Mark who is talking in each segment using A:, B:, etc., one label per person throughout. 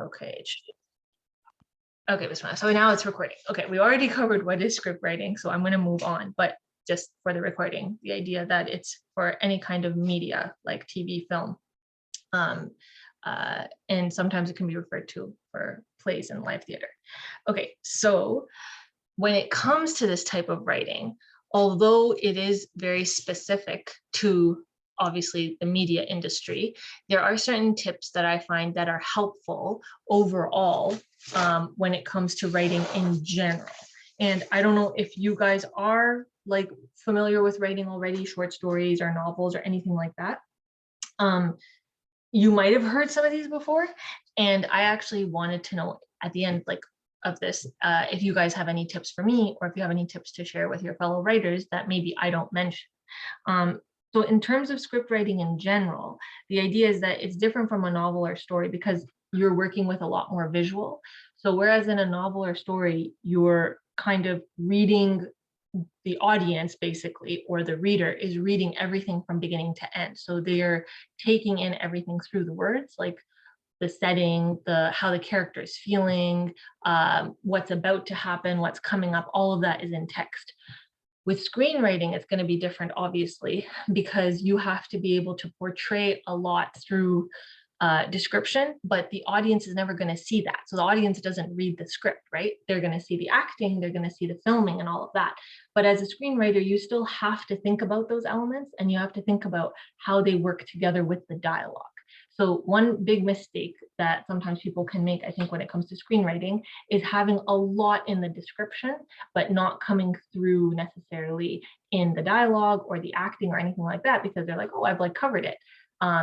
A: Okay. Okay, so now it's recording. Okay, we already covered what is script writing, so I'm going to move on. But just for the recording, the idea that it's for any kind of media like TV, film, and sometimes it can be referred to for plays and live theater. Okay, so when it comes to this type of writing, although it is very specific to obviously the media industry, there are certain tips that I find that are helpful overall when it comes to writing in general. And I don't know if you guys are like familiar with writing already, short stories or novels or anything like that. You might have heard some of these before, and I actually wanted to know at the end, like, of this, if you guys have any tips for me, or if you have any tips to share with your fellow writers that maybe I don't mention. So in terms of script writing in general, the idea is that it's different from a novel or story because you're working with a lot more visual. So whereas in a novel or story, you're kind of reading, the audience basically, or the reader is reading everything from beginning to end. So they're taking in everything through the words, like the setting, how the character is feeling, what's about to happen, what's coming up, all of that is in text. With screenwriting, it's going to be different, obviously, because you have to be able to portray a lot through description, but the audience is never going to see that. So the audience doesn't read the script, right? They're going to see the acting, they're going to see the filming and all of that. But as a screenwriter, you still have to think about those elements, and you have to think about how they work together with the dialogue. So one big mistake that sometimes people can make, I think, when it comes to screenwriting, is having a lot in the description, but not coming through necessarily in the dialogue or the acting or anything like that, because they're like, oh, I've like covered it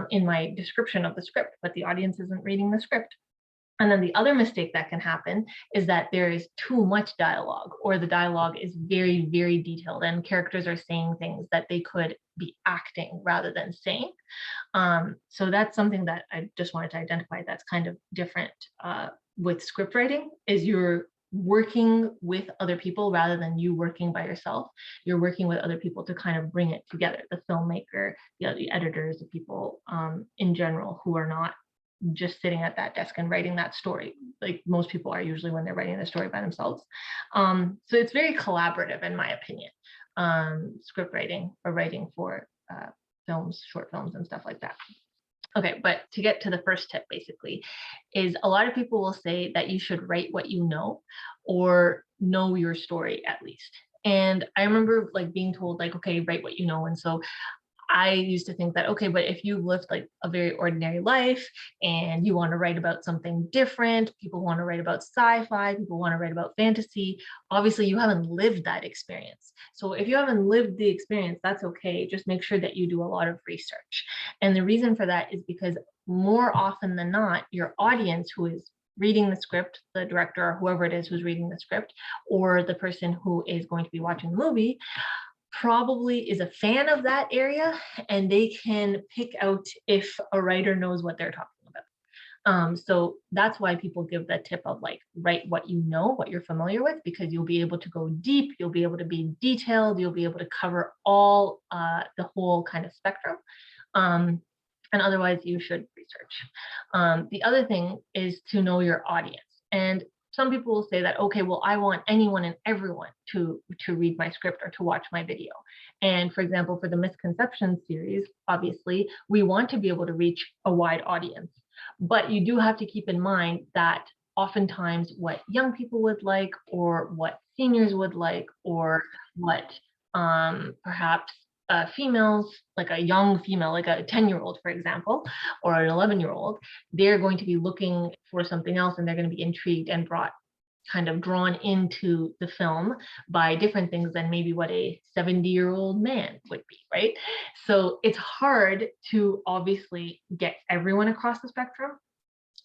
A: in my description of the script, but the audience isn't reading the script. And then the other mistake that can happen is that there is too much dialogue, or the dialogue is very, very detailed and characters are saying things that they could be acting rather than saying. So that's something that I just wanted to identify that's kind of different with script writing, is you're working with other people rather than you working by yourself. You're working with other people to kind of bring it together, the filmmaker, the editors, the people in general who are not just sitting at that desk and writing that story like most people are usually when they're writing the story by themselves. So it's very collaborative, in my opinion, script writing or writing for films, short films and stuff like that. Okay, but to get to the first tip, basically, is a lot of people will say that you should write what you know, or know your story at least. And I remember like being told like, okay, write what you know. And so I used to think that, okay, but if you lived like a very ordinary life and you want to write about something different, people want to write about sci-fi, people want to write about fantasy, obviously you haven't lived that experience. So if you haven't lived the experience, that's okay. Just make sure that you do a lot of research. And the reason for that is because more often than not, your audience who is reading the script, the director or whoever it is who's reading the script, or the person who is going to be watching the movie, probably is a fan of that area, and they can pick out if a writer knows what they're talking about. So that's why people give that tip of like, write what you know, what you're familiar with, because you'll be able to go deep, you'll be able to be detailed, you'll be able to cover all the whole kind of spectrum. And otherwise you should research. The other thing is to know your audience. And some people will say that, okay, well, I want anyone and everyone to read my script or to watch my video. And for example, for the Misconceptions series, obviously, we want to be able to reach a wide audience. But you do have to keep in mind that oftentimes what young people would like, or what seniors would like, or what perhaps females, like a young female, like a 10-year-old, for example, or an 11-year-old, they're going to be looking for something else, and they're going to be intrigued and kind of drawn into the film by different things than maybe what a 70-year-old man would be, right? So it's hard to obviously get everyone across the spectrum.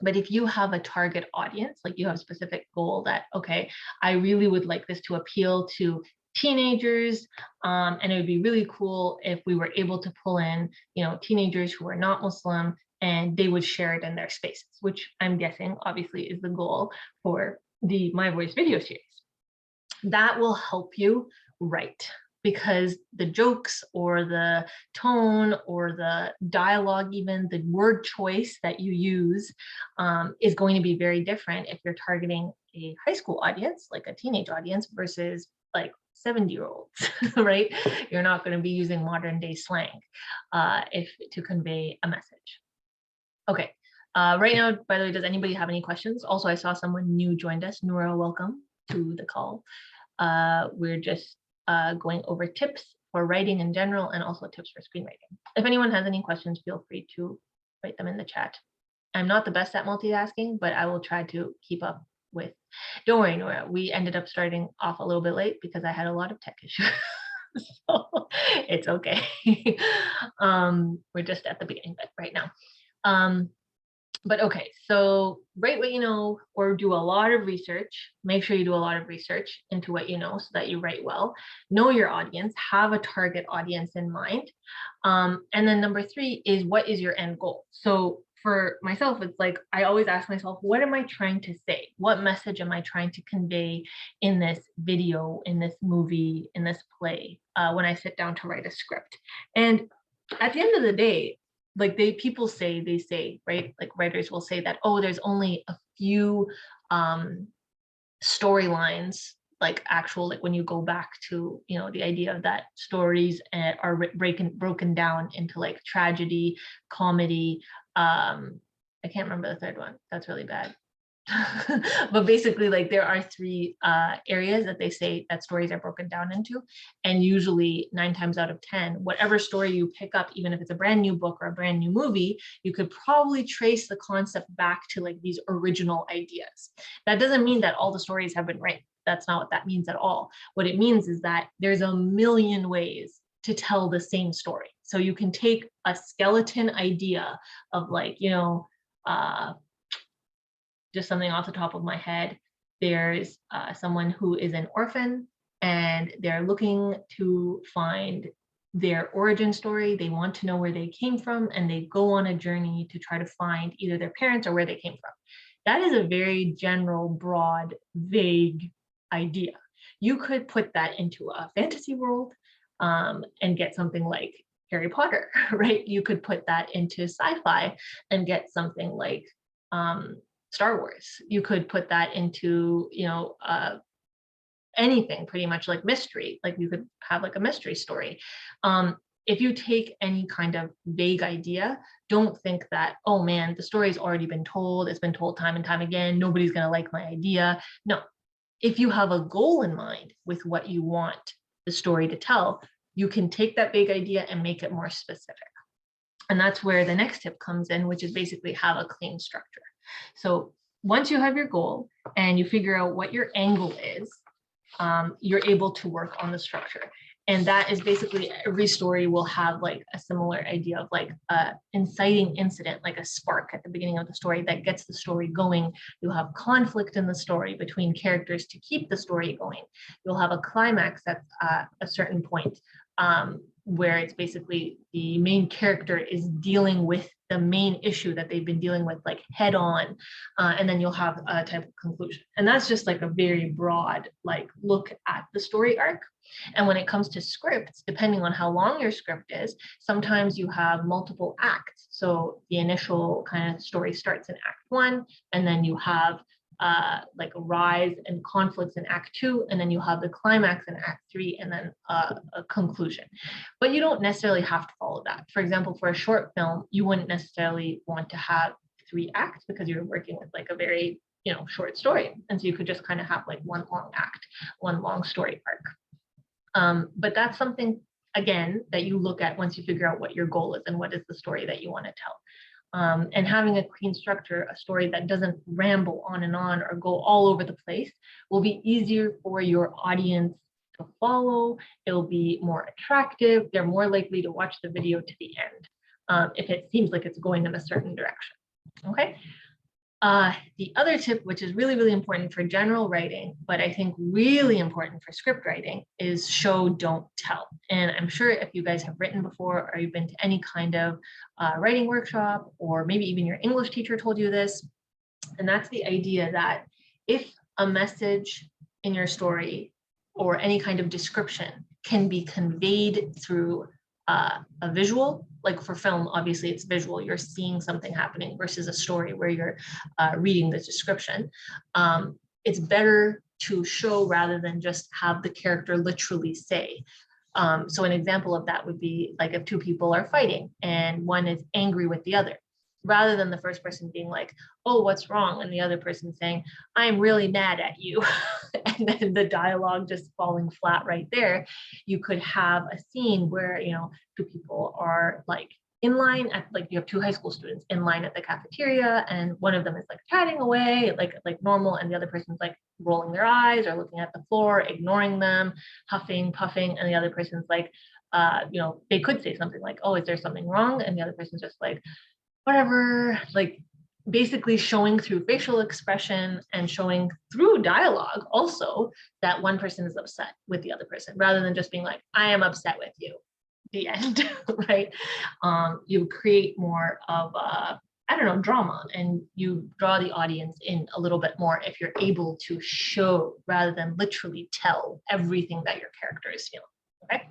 A: But if you have a target audience, like you have a specific goal that, okay, I really would like this to appeal to teenagers, and it would be really cool if we were able to pull in, teenagers who are not Muslim, and they would share it in their spaces, which I'm guessing obviously is the goal for the My Voice video series. That will help you write. because the jokes or the tone or the dialogue, even the word choice that you use is going to be very different if you're targeting a high school audience, like a teenage audience, versus like 70-year-olds, right? You're not going to be using modern day slang if to convey a message. Okay. Right now, by the way, does anybody have any questions? Also, I saw someone new joined us. Noura, welcome to the call. We're just going over tips for writing in general and also tips for screenwriting. If anyone has any questions, feel free to write them in the chat. I'm not the best at multitasking, but I will try to keep up with. Don't worry, Noura. We ended up starting off a little bit late because I had a lot of tech issues. So it's okay. We're just at the beginning right now. But okay, so write what you know or do a lot of research. Make sure you do a lot of research into what you know so that you write well. Know your audience, have a target audience in mind. And then number 3 is, what is your end goal? So for myself, it's like, I always ask myself, what am I trying to say? What message am I trying to convey in this video, in this movie, in this play, when I sit down to write a script? And at the end of the day, like people say, right? Like writers will say that, oh, there's only a few storylines, like actual, like when you go back to, you know, the idea of that stories are broken down into like tragedy, comedy. I can't remember the third one. That's really bad. But basically, like there are 3 areas that they say that stories are broken down into, and usually 9 times out of 10, whatever story you pick up, even if it's a brand new book or a brand new movie, you could probably trace the concept back to like these original ideas. That doesn't mean that all the stories have been written. That's not what that means at all. What it means is that there's a million ways to tell the same story. So you can take a skeleton idea of like, you know, just something off the top of my head. There's someone who is an orphan and they're looking to find their origin story. They want to know where they came from, and they go on a journey to try to find either their parents or where they came from. That is a very general, broad, vague idea. You could put that into a fantasy world and get something like Harry Potter, right? You could put that into sci-fi and get something like Star Wars. You could put that into, you know, anything pretty much, like mystery. Like you could have like a mystery story. If you take any kind of vague idea, don't think that, oh man, the story's already been told. It's been told time and time again. Nobody's going to like my idea. No, if you have a goal in mind with what you want the story to tell, you can take that vague idea and make it more specific. And that's where the next tip comes in, which is basically have a clean structure. So once you have your goal and you figure out what your angle is, you're able to work on the structure. And that is basically, every story will have like a similar idea of like an inciting incident, like a spark at the beginning of the story that gets the story going. You'll have conflict in the story between characters to keep the story going. You'll have a climax at a certain point where it's basically the main character is dealing with the main issue that they've been dealing with like head on, and then you'll have a type of conclusion. And that's just like a very broad like look at the story arc. And when it comes to scripts, depending on how long your script is, sometimes you have multiple acts. So the initial kind of story starts in Act 1, and then you have like a rise and conflicts in Act 2, and then you have the climax in Act 3, and then a conclusion. But you don't necessarily have to follow that. For example, for a short film, you wouldn't necessarily want to have 3 acts because you're working with like a very, you know, short story. And so you could just kind of have like one long act, one long story arc. But that's something, again, that you look at once you figure out what your goal is and what is the story that you want to tell. And having a clean structure, a story that doesn't ramble on and on or go all over the place, will be easier for your audience to follow. It'll be more attractive. They're more likely to watch the video to the end if it seems like it's going in a certain direction. Okay. The other tip, which is really, really important for general writing, but I think really important for script writing, is show, don't tell. And I'm sure if you guys have written before, or you've been to any kind of writing workshop, or maybe even your English teacher told you this, and that's the idea that if a message in your story or any kind of description can be conveyed through a visual. Like for film, obviously it's visual, you're seeing something happening versus a story where you're reading the description. It's better to show rather than just have the character literally say. So an example of that would be like if two people are fighting and one is angry with the other, rather than the first person being like, oh, what's wrong? And the other person saying, I'm really mad at you. And then the dialogue just falling flat right there. You could have a scene where, you know, two people are like in line at, like, you have two high school students in line at the cafeteria, and one of them is like chatting away like normal, and the other person's like rolling their eyes or looking at the floor, ignoring them, huffing, puffing, and the other person's like, you know, they could say something like, oh, is there something wrong? And the other person's just like, whatever, like basically showing through facial expression and showing through dialogue also that one person is upset with the other person, rather than just being like, I am upset with you, the end. Right? You create more of a, I don't know, drama, and you draw the audience in a little bit more if you're able to show rather than literally tell everything that your character is feeling. Okay.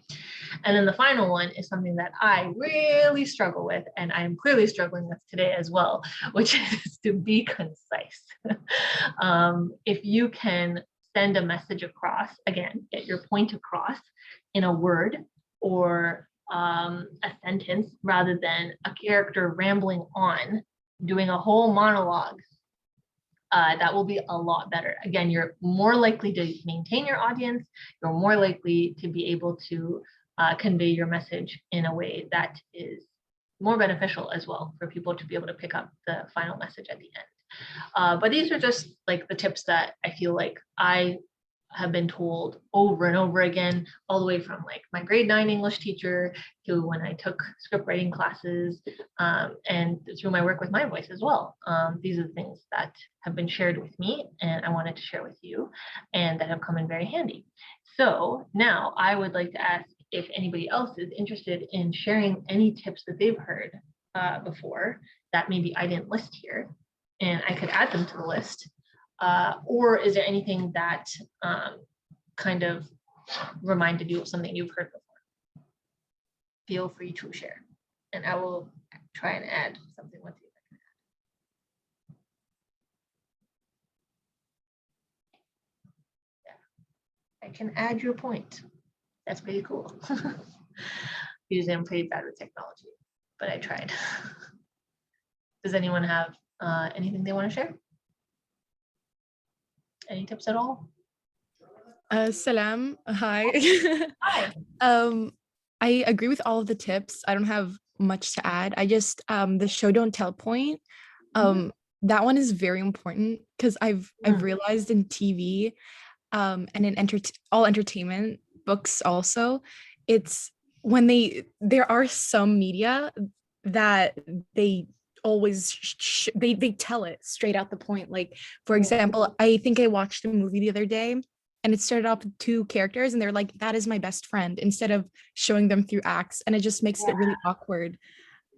A: And then the final one is something that I really struggle with, and I'm clearly struggling with today as well, which is to be concise. If you can send a message across, again, get your point across in a word or a sentence, rather than a character rambling on, doing a whole monologue, that will be a lot better. Again, you're more likely to maintain your audience. You're more likely to be able to convey your message in a way that is more beneficial as well for people to be able to pick up the final message at the end. But these are just like the tips that I feel like I have been told over and over again, all the way from like my grade 9 English teacher to when I took script writing classes, and through my work with my voice as well. These are the things that have been shared with me and I wanted to share with you, and that have come in very handy. So now I would like to ask if anybody else is interested in sharing any tips that they've heard before that maybe I didn't list here, and I could add them to the list. Or is there anything that kind of reminded you of something you've heard before? Feel free to share, and I will try and add something with you. Yeah, I can add your point. That's pretty cool. Usually I'm pretty bad with technology, but I tried. Does anyone have anything they want to share? Any tips at all?
B: Salam. Hi.
A: Hi.
B: I agree with all of the tips. I don't have much to add. I just the show don't tell point. That one is very important because I've realized in TV and in all entertainment, books also, it's when there are some media that they always they tell it straight out the point. Like, for example, I think I watched a movie the other day and it started off with two characters and they're like, that is my best friend, instead of showing them through acts, and it just makes it really awkward.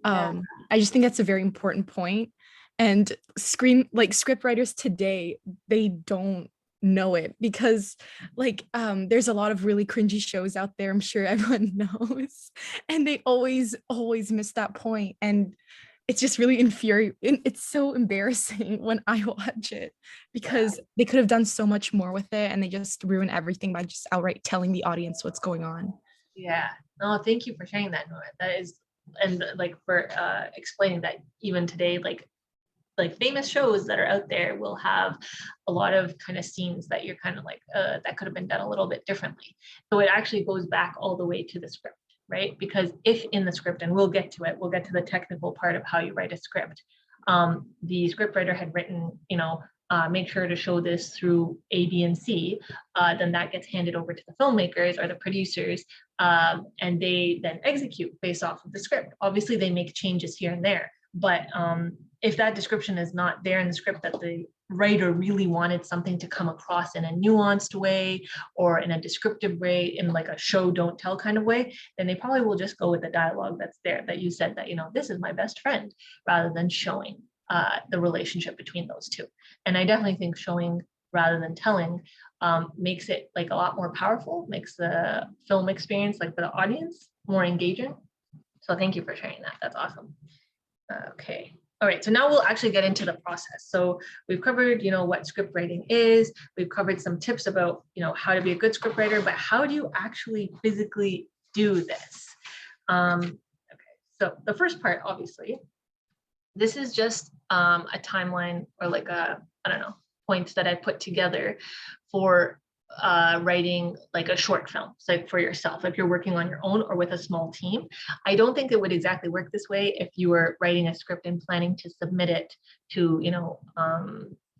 B: I just think that's a very important point. And script writers today, they don't know it because like there's a lot of really cringy shows out there, I'm sure everyone knows, and they always miss that point, and it's just really infuriating. It's so embarrassing when I watch it because they could have done so much more with it, and they just ruin everything by just outright telling the audience what's going on.
A: Yeah, no, thank you for sharing that, Nora. That is, and like for explaining that even today, like famous shows that are out there will have a lot of kind of scenes that you're kind of like, that could have been done a little bit differently. So it actually goes back all the way to the script, right? Because if in the script, and we'll get to the technical part of how you write a script, the scriptwriter had written, you know, make sure to show this through A, B, and C, then that gets handed over to the filmmakers or the producers, and they then execute based off of the script. Obviously, they make changes here and there, but if that description is not there in the script, that the writer really wanted something to come across in a nuanced way or in a descriptive way, in like a show don't tell kind of way, then they probably will just go with the dialogue that's there, that you said, that, you know, this is my best friend, rather than showing the relationship between those two. And I definitely think showing rather than telling makes it like a lot more powerful, makes the film experience, like for the audience, more engaging. So thank you for sharing that. That's awesome. Okay. All right, so now we'll actually get into the process. So we've covered, what script writing is. We've covered some tips about, how to be a good script writer, but how do you actually physically do this? Okay, so the first part, obviously, this is just a timeline or like I don't know, points that I put together for writing like a short film, so like for yourself, if you're working on your own or with a small team. I don't think it would exactly work this way if you were writing a script and planning to submit it to,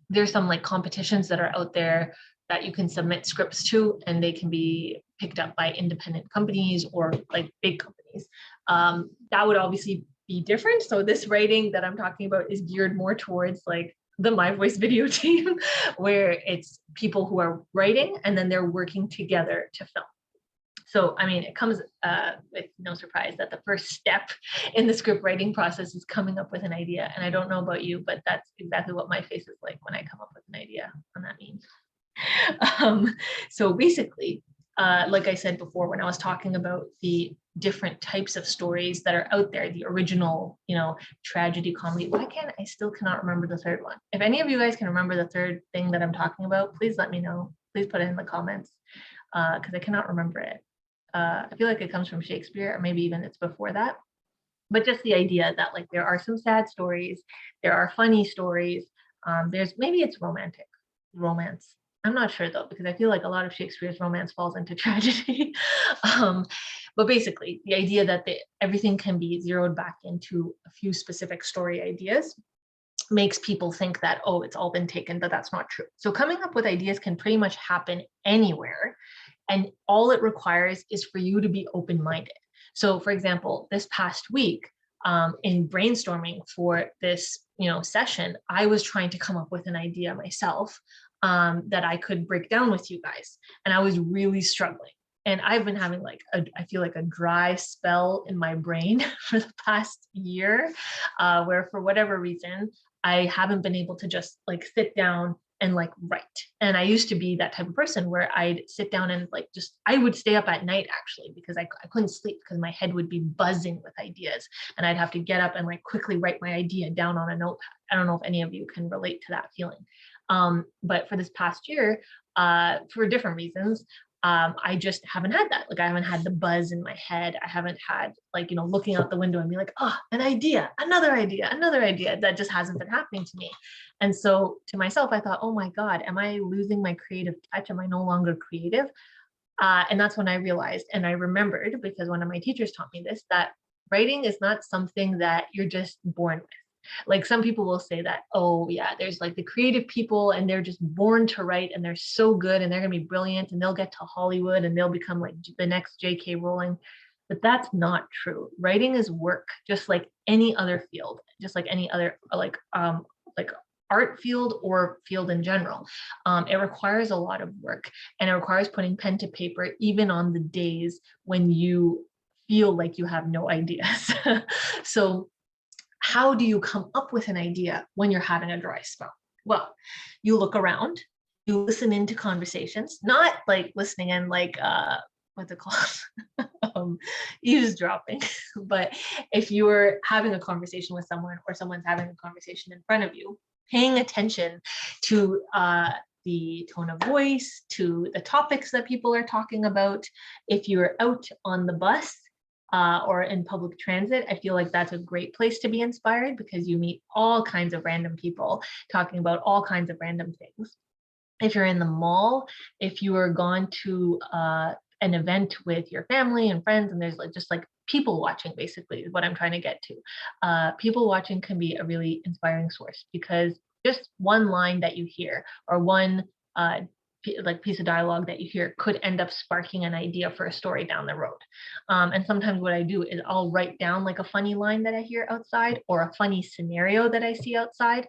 A: there's some like competitions that are out there that you can submit scripts to, and they can be picked up by independent companies or like big companies. That would obviously be different. So this writing that I'm talking about is geared more towards like the My Voice video team, where it's people who are writing and then they're working together to film. So, I mean, it comes with no surprise that the first step in the script writing process is coming up with an idea. And I don't know about you, but that's exactly what my face is like when I come up with an idea, and that means. So basically, like I said before, when I was talking about the different types of stories that are out there, the original, tragedy, comedy. I still cannot remember the third one. If any of you guys can remember the third thing that I'm talking about, please let me know. Please put it in the comments, because I cannot remember it. I feel like it comes from Shakespeare, or maybe even it's before that. But just the idea that like there are some sad stories, there are funny stories. Maybe it's romance. I'm not sure though, because I feel like a lot of Shakespeare's romance falls into tragedy. But basically, the idea that everything can be zeroed back into a few specific story ideas makes people think that, oh, it's all been taken, but that's not true. So coming up with ideas can pretty much happen anywhere. And all it requires is for you to be open-minded. So for example, this past week, in brainstorming for this, session, I was trying to come up with an idea myself that I could break down with you guys. And I was really struggling. And I've been having I feel like a dry spell in my brain for the past year, where for whatever reason, I haven't been able to just like sit down and like write. And I used to be that type of person where I'd sit down and like I would stay up at night actually, because I couldn't sleep because my head would be buzzing with ideas, and I'd have to get up and like quickly write my idea down on a notepad. I don't know if any of you can relate to that feeling. But for this past year, for different reasons, I just haven't had that. Like I haven't had the buzz in my head. I haven't had like, looking out the window and be like, oh, an idea, another idea, another idea. That just hasn't been happening to me. And so to myself, I thought, oh my God, am I losing my creative touch? Am I no longer creative? And that's when I realized, and I remembered, because one of my teachers taught me this, that writing is not something that you're just born with. Like some people will say that, oh yeah, there's like the creative people and they're just born to write and they're so good and they're going to be brilliant and they'll get to Hollywood and they'll become like the next J.K. Rowling. But that's not true. Writing is work, just like any other field, just like any other like art field or field in general. It requires a lot of work, and it requires putting pen to paper even on the days when you feel like you have no ideas. So how do you come up with an idea when you're having a dry spell? Well, you look around, you listen into conversations, not like listening in like what's it called? Eavesdropping. But if you're having a conversation with someone, or someone's having a conversation in front of you, paying attention to the tone of voice, to the topics that people are talking about. If you're out on the bus, or in public transit, I feel like that's a great place to be inspired, because you meet all kinds of random people talking about all kinds of random things. If you're in the mall, if you are gone to an event with your family and friends, and there's like just like people watching, basically is what I'm trying to get to. People watching can be a really inspiring source, because just one line that you hear, or one like piece of dialogue that you hear, could end up sparking an idea for a story down the road. And sometimes what I do is I'll write down like a funny line that I hear outside, or a funny scenario that I see outside.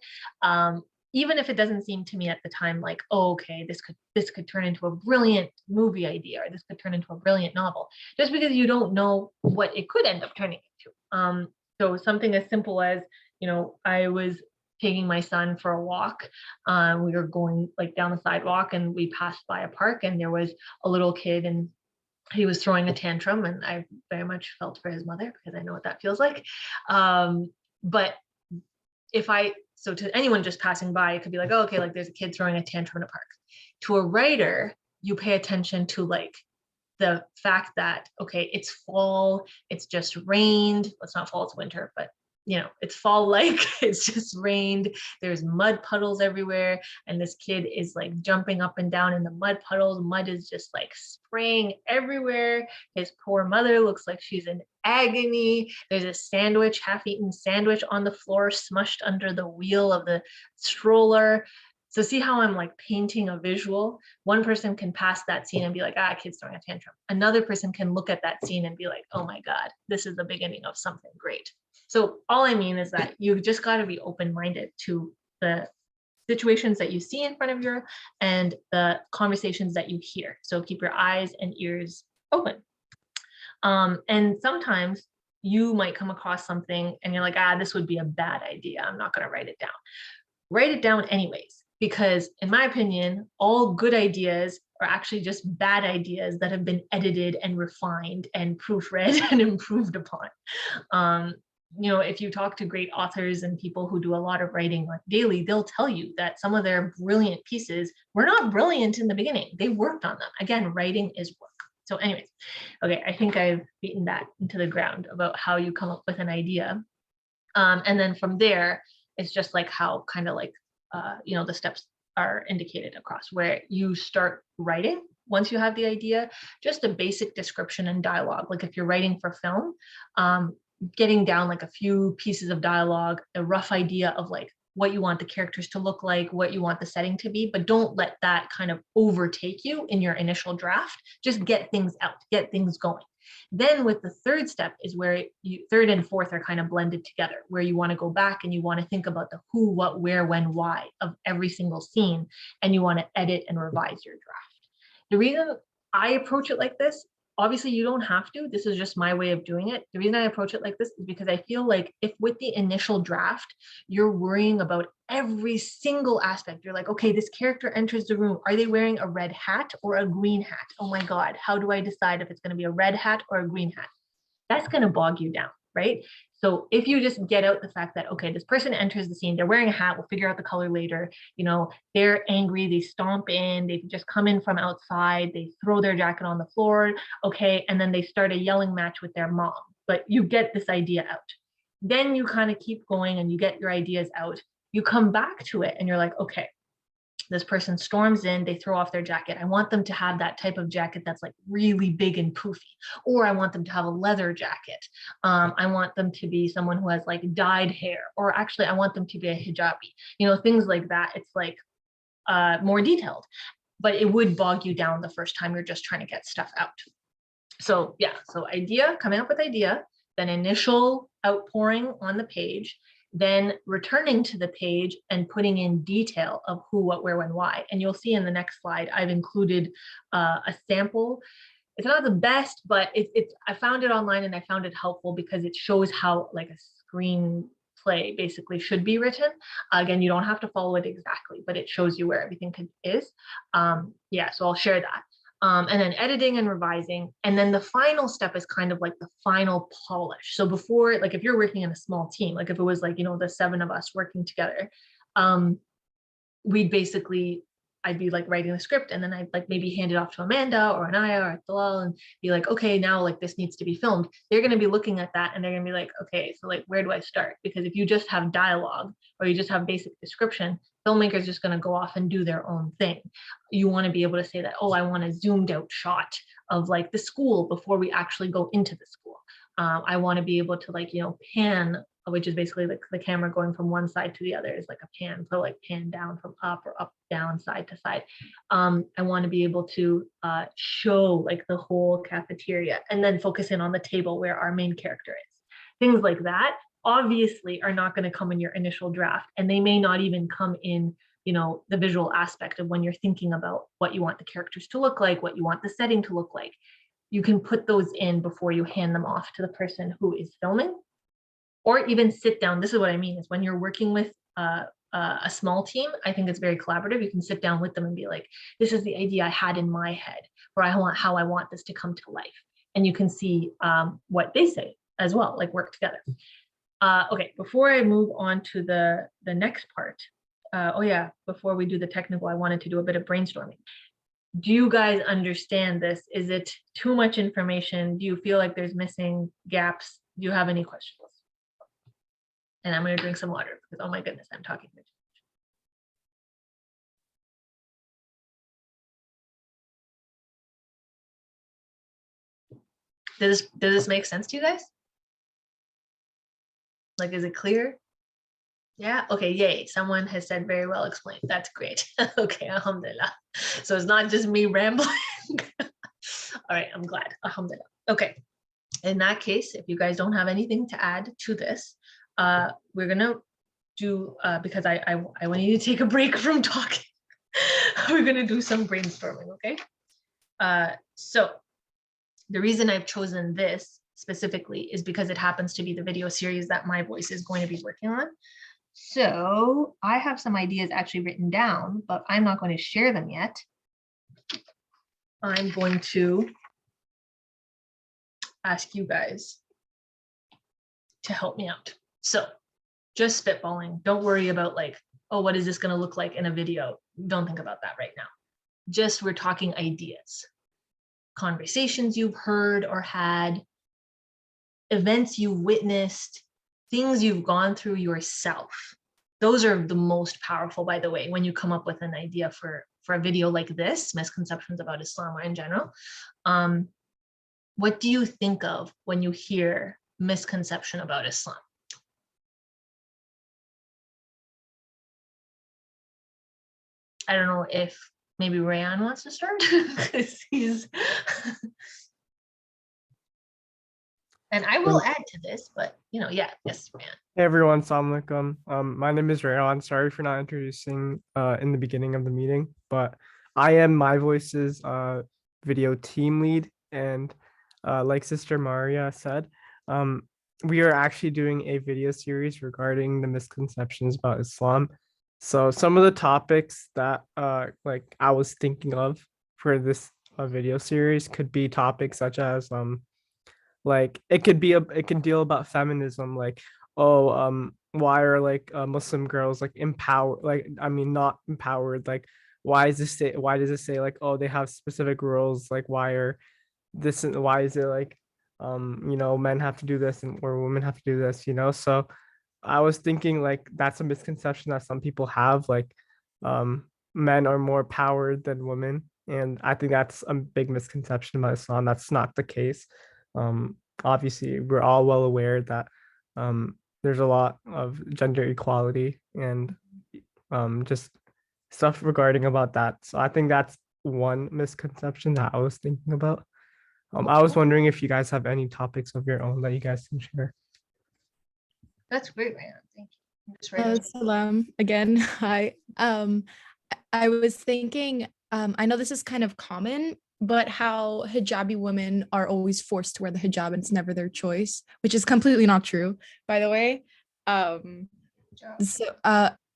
A: Even if it doesn't seem to me at the time like, oh, okay, this could turn into a brilliant movie idea, or this could turn into a brilliant novel, just because you don't know what it could end up turning into. So something as simple as, I was taking my son for a walk. We were going like down the sidewalk and we passed by a park and there was a little kid and he was throwing a tantrum, and I very much felt for his mother because I know what that feels like. But so to anyone just passing by, it could be like, oh, okay, like there's a kid throwing a tantrum in a park. To a writer, you pay attention to like the fact that, okay, it's fall, it's just rained. Well, it's not fall, it's winter, but it's fall like it's just rained. There's mud puddles everywhere. And this kid is like jumping up and down in the mud puddles. Mud is just like spraying everywhere. His poor mother looks like she's in agony. There's a half-eaten sandwich on the floor, smushed under the wheel of the stroller. So see how I'm like painting a visual? One person can pass that scene and be like, kid's throwing a tantrum. Another person can look at that scene and be like, oh my God, this is the beginning of something great. So all I mean is that you just got to be open-minded to the situations that you see in front of you and the conversations that you hear. So keep your eyes and ears open. And sometimes you might come across something and you're like, this would be a bad idea. I'm not going to write it down. Write it down anyways, because in my opinion, all good ideas are actually just bad ideas that have been edited and refined and proofread and improved upon. If you talk to great authors and people who do a lot of writing like daily, they'll tell you that some of their brilliant pieces were not brilliant in the beginning. They worked on them. Again, writing is work. So anyways, okay, I think I've beaten that into the ground about how you come up with an idea. And then from there, it's just like how kind of like, the steps are indicated across, where you start writing once you have the idea, just a basic description and dialogue. Like if you're writing for film, getting down like a few pieces of dialogue, a rough idea of like what you want the characters to look like, what you want the setting to be, but don't let that kind of overtake you in your initial draft. Just get things out, get things going. Then with the third step is where third and fourth are kind of blended together, where you want to go back and you want to think about the who, what, where, when, why of every single scene, and you want to edit and revise your draft. The reason I approach it like this, obviously you don't have to, this is just my way of doing it. The reason I approach it like this is because I feel like if with the initial draft, you're worrying about every single aspect. You're like, okay, this character enters the room. Are they wearing a red hat or a green hat? Oh my God, how do I decide if it's going to be a red hat or a green hat? That's going to bog you down, right? So if you just get out the fact that, okay, this person enters the scene, they're wearing a hat, we'll figure out the color later, they're angry, they stomp in, they just come in from outside, they throw their jacket on the floor, okay, and then they start a yelling match with their mom. But you get this idea out. Then you kind of keep going and you get your ideas out. You come back to it and you're like, okay, this person storms in, they throw off their jacket. I want them to have that type of jacket that's like really big and poofy, or I want them to have a leather jacket. I want them to be someone who has like dyed hair, or actually I want them to be a hijabi, things like that. It's like more detailed, but it would bog you down the first time you're just trying to get stuff out. So yeah, so coming up with idea, then initial outpouring on the page, then returning to the page and putting in detail of who, what, where, when, why. And you'll see in the next slide, I've included a sample. It's not the best, but I found it online and I found it helpful because it shows how like a screenplay basically should be written. Again, you don't have to follow it exactly, but it shows you where everything is. So I'll share that. And then editing and revising. And then the final step is kind of like the final polish. So before, like if you're working in a small team, like if it was like, the 7 of us working together, I'd be like writing the script and then I'd like maybe hand it off to Amanda or Anaya or Dalal and be like, okay, now like this needs to be filmed. They're going to be looking at that and they're going to be like, okay, so like, where do I start? Because if you just have dialogue or you just have basic description, filmmakers just going to go off and do their own thing. You want to be able to say that, oh, I want a zoomed out shot of like the school before we actually go into the school. I want to be able to like, pan, which is basically like the camera going from one side to the other is like a pan. So like pan down from up or up, down, side to side. I want to be able to show like the whole cafeteria and then focus in on the table where our main character is. Things like that obviously are not going to come in your initial draft, and they may not even come in, the visual aspect of when you're thinking about what you want the characters to look like, what you want the setting to look like. You can put those in before you hand them off to the person who is filming, or even sit down. This is what I mean is when you're working with a small team, I think it's very collaborative. You can sit down with them and be like, this is the idea I had in my head, or how I want this to come to life. And you can see what they say as well, like work together. Okay, before I move on to the next part, oh yeah, before we do the technical, I wanted to do a bit of brainstorming. Do you guys understand this? Is it too much information? Do you feel like there's missing gaps? Do you have any questions? And I'm going to drink some water because, oh my goodness, I'm talking. Does this make sense to you guys? Like, is it clear? Yeah, okay, yay. Someone has said very well explained. That's great. Okay, alhamdulillah. So it's not just me rambling. All right, I'm glad. Alhamdulillah. Okay, in that case, if you guys don't have anything to add to this, we're gonna do, because I want you to take a break from talking. We're gonna do some brainstorming, okay? So the reason I've chosen this specifically is because it happens to be the video series that my voice is going to be working on. So I have some ideas actually written down, but I'm not going to share them yet. I'm going to ask you guys to help me out. So just spitballing. Don't worry about like, oh, what is this going to look like in a video? Don't think about that right now. Just we're talking ideas, conversations you've heard or had, events you've witnessed, things you've gone through yourself. Those are the most powerful, by the way, when you come up with an idea for a video like this, misconceptions about Islam or in general. What do you think of when you hear misconception about Islam? I don't know if maybe Rayan wants to start because he's and I will add to this, but you know, yeah, yes, Rayan.
C: Hey everyone, Assalamu alaikum. My name is Rayan. Sorry for not introducing in the beginning of the meeting, but I am My Voice's video team lead, and like Sister Maria said, we are actually doing a video series regarding the misconceptions about Islam. So some of the topics that like I was thinking of for this video series could be topics such as like it can deal about feminism, like why are like Muslim girls like empowered, like I mean not empowered, like why does it say like, oh, they have specific rules, like why is it like men have to do this and or women have to do this, so I was thinking like that's a misconception that some people have, like men are more powered than women, and I think that's a big misconception about Islam. That's not the case. Obviously we're all well aware that there's a lot of gender equality and just stuff regarding about that. So I think that's one misconception that I was thinking about. I was wondering if you guys have any topics of your own that you guys can share.
A: That's great, Rayan. Thank you.
B: Salam again. Hi. I was thinking, I know this is kind of common, but how hijabi women are always forced to wear the hijab and it's never their choice, which is completely not true, by the way. I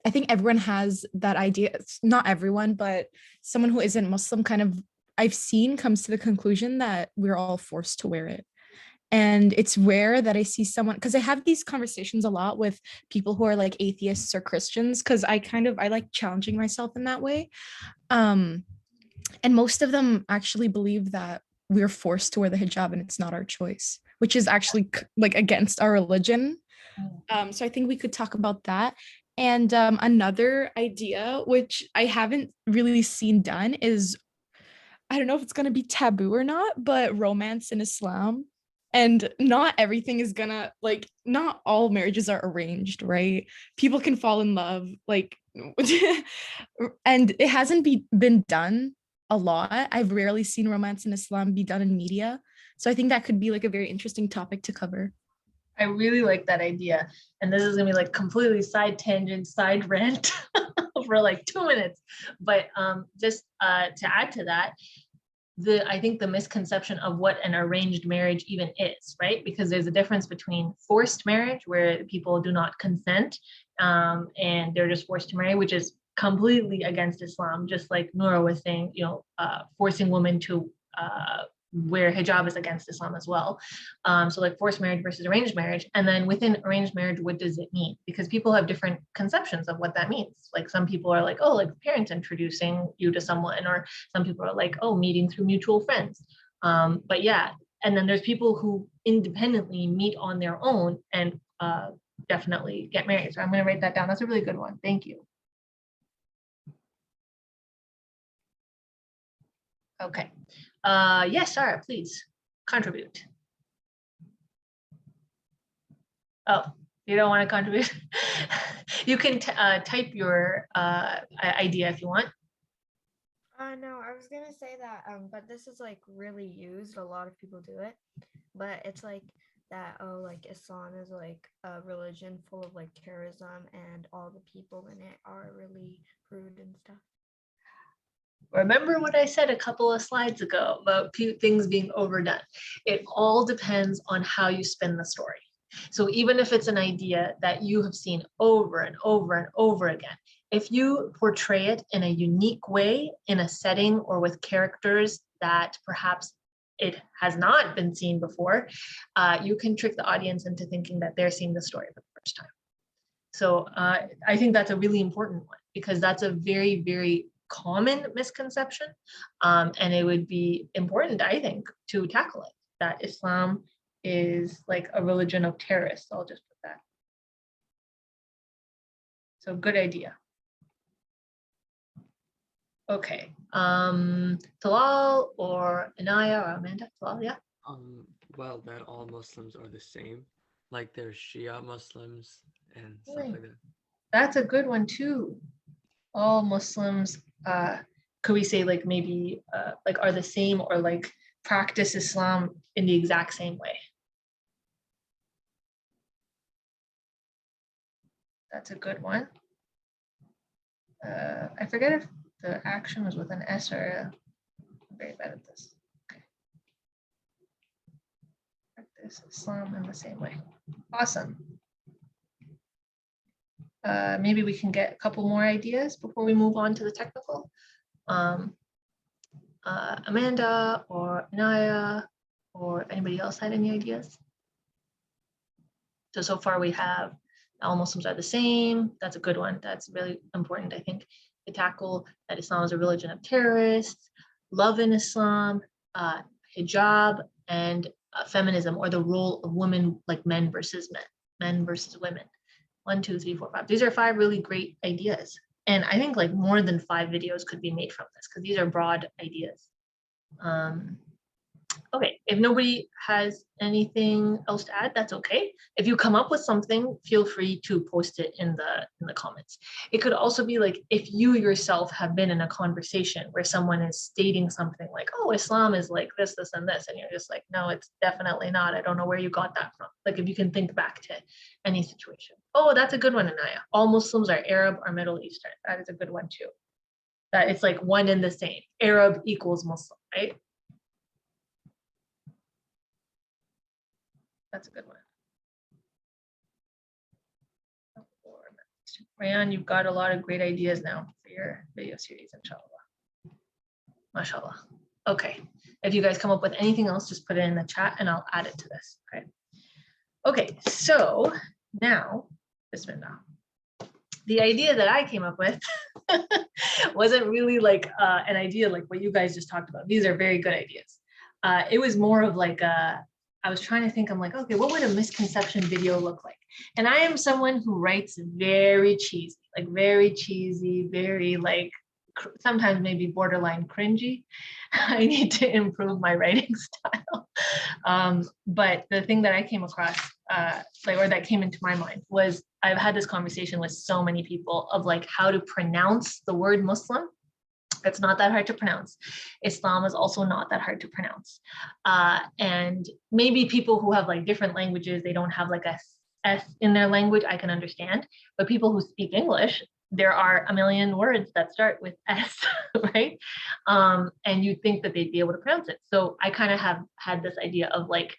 B: think everyone has that idea. Not everyone, but someone who isn't Muslim kind of, I've seen, comes to the conclusion that we're all forced to wear it. And it's rare that I see someone, because I have these conversations a lot with people who are like atheists or Christians, because I like challenging myself in that way. And most of them actually believe that we're forced to wear the hijab and it's not our choice, which is actually like against our religion. So I think we could talk about that. And another idea, which I haven't really seen done, is, I don't know if it's going to be taboo or not, but romance in Islam. And not everything is gonna, like, not all marriages are arranged, right? People can fall in love, like, and it hasn't been done a lot. I've rarely seen romance in Islam be done in media. So I think that could be like a very interesting topic to cover.
A: I really like that idea. And this is gonna be like completely side tangent, side rant for like 2 minutes. But just to add to that, I think the misconception of what an arranged marriage even is, right? Because there's a difference between forced marriage where people do not consent and they're just forced to marry, which is completely against Islam. Just like Noura was saying, forcing women to wear hijab is against Islam as well. So like forced marriage versus arranged marriage. And then within arranged marriage, what does it mean? Because people have different conceptions of what that means. Like some people are like, oh, like parents introducing you to someone, or some people are like, oh, meeting through mutual friends. But yeah, and then there's people who independently meet on their own and definitely get married. So I'm going to write that down. That's a really good one. Thank you. Okay. Yes, Sarah, please contribute. Oh, you don't want to contribute? You can type your idea if you want.
D: No, I was gonna say that, but this is like really used. A lot of people do it, but it's like that. Oh, like Islam is like a religion full of like terrorism, and all the people in it are really rude and stuff.
A: Remember what I said a couple of slides ago about things being overdone. It all depends on how you spin the story. So even if it's an idea that you have seen over and over and over again, if you portray it in a unique way, in a setting or with characters that perhaps it has not been seen before, you can trick the audience into thinking that they're seeing the story for the first time. So I think that's a really important one, because that's a very, very common misconception. And it would be important, I think, to tackle it, that Islam is like a religion of terrorists. I'll just put that. So good idea. Okay. Talal or Anaya or Amanda? Talal, yeah.
E: Well, that all Muslims are the same. Like there's Shia Muslims and stuff like that.
A: That's a good one too. All Muslims, could we say like maybe like are the same, or like practice Islam in the exact same way? That's a good one. I forget if the action was with an S or I'm very bad at this. Okay. Practice Islam in the same way. Awesome. Maybe we can get a couple more ideas before we move on to the technical. Amanda or Naya, or anybody else had any ideas? So far we have all Muslims are the same. That's a good one. That's really important, I think, to tackle that Islam is a religion of terrorists, love in Islam, hijab, and feminism, or the role of women, like men versus men, men versus women. 1, 2, 3, 4, 5. These are 5 really great ideas. And I think like more than 5 videos could be made from this, because these are broad ideas. Okay, if nobody has anything else to add, that's okay. If you come up with something, feel free to post it in the comments. It could also be like if you yourself have been in a conversation where someone is stating something like, oh, Islam is like this, this, and this, and you're just like, no, it's definitely not. I don't know where you got that from. Like if you can think back to any situation. Oh, that's a good one, Anaya. All Muslims are Arab or Middle Eastern. That is a good one too. That it's like one and the same. Arab equals Muslim, right? That's a good one. Rayan, you've got a lot of great ideas now for your video series, inshallah. MashaAllah. Okay. If you guys come up with anything else, just put it in the chat and I'll add it to this. Okay. Okay, so now, Bismillah. The idea that I came up with wasn't really like an idea like what you guys just talked about. These are very good ideas. It was more of like I was trying to think, I'm like, okay, what would a misconception video look like? And I am someone who writes very cheesy, very like, sometimes maybe borderline cringy. I need to improve my writing style. But the thing that I came across, or that came into my mind was, I've had this conversation with so many people of like how to pronounce the word Muslim. It's not that hard to pronounce. Islam is also not that hard to pronounce. And maybe people who have like different languages, they don't have like a S in their language, I can understand. But people who speak English, there are a million words that start with S, right? And you'd think that they'd be able to pronounce it. So I kind of have had this idea of like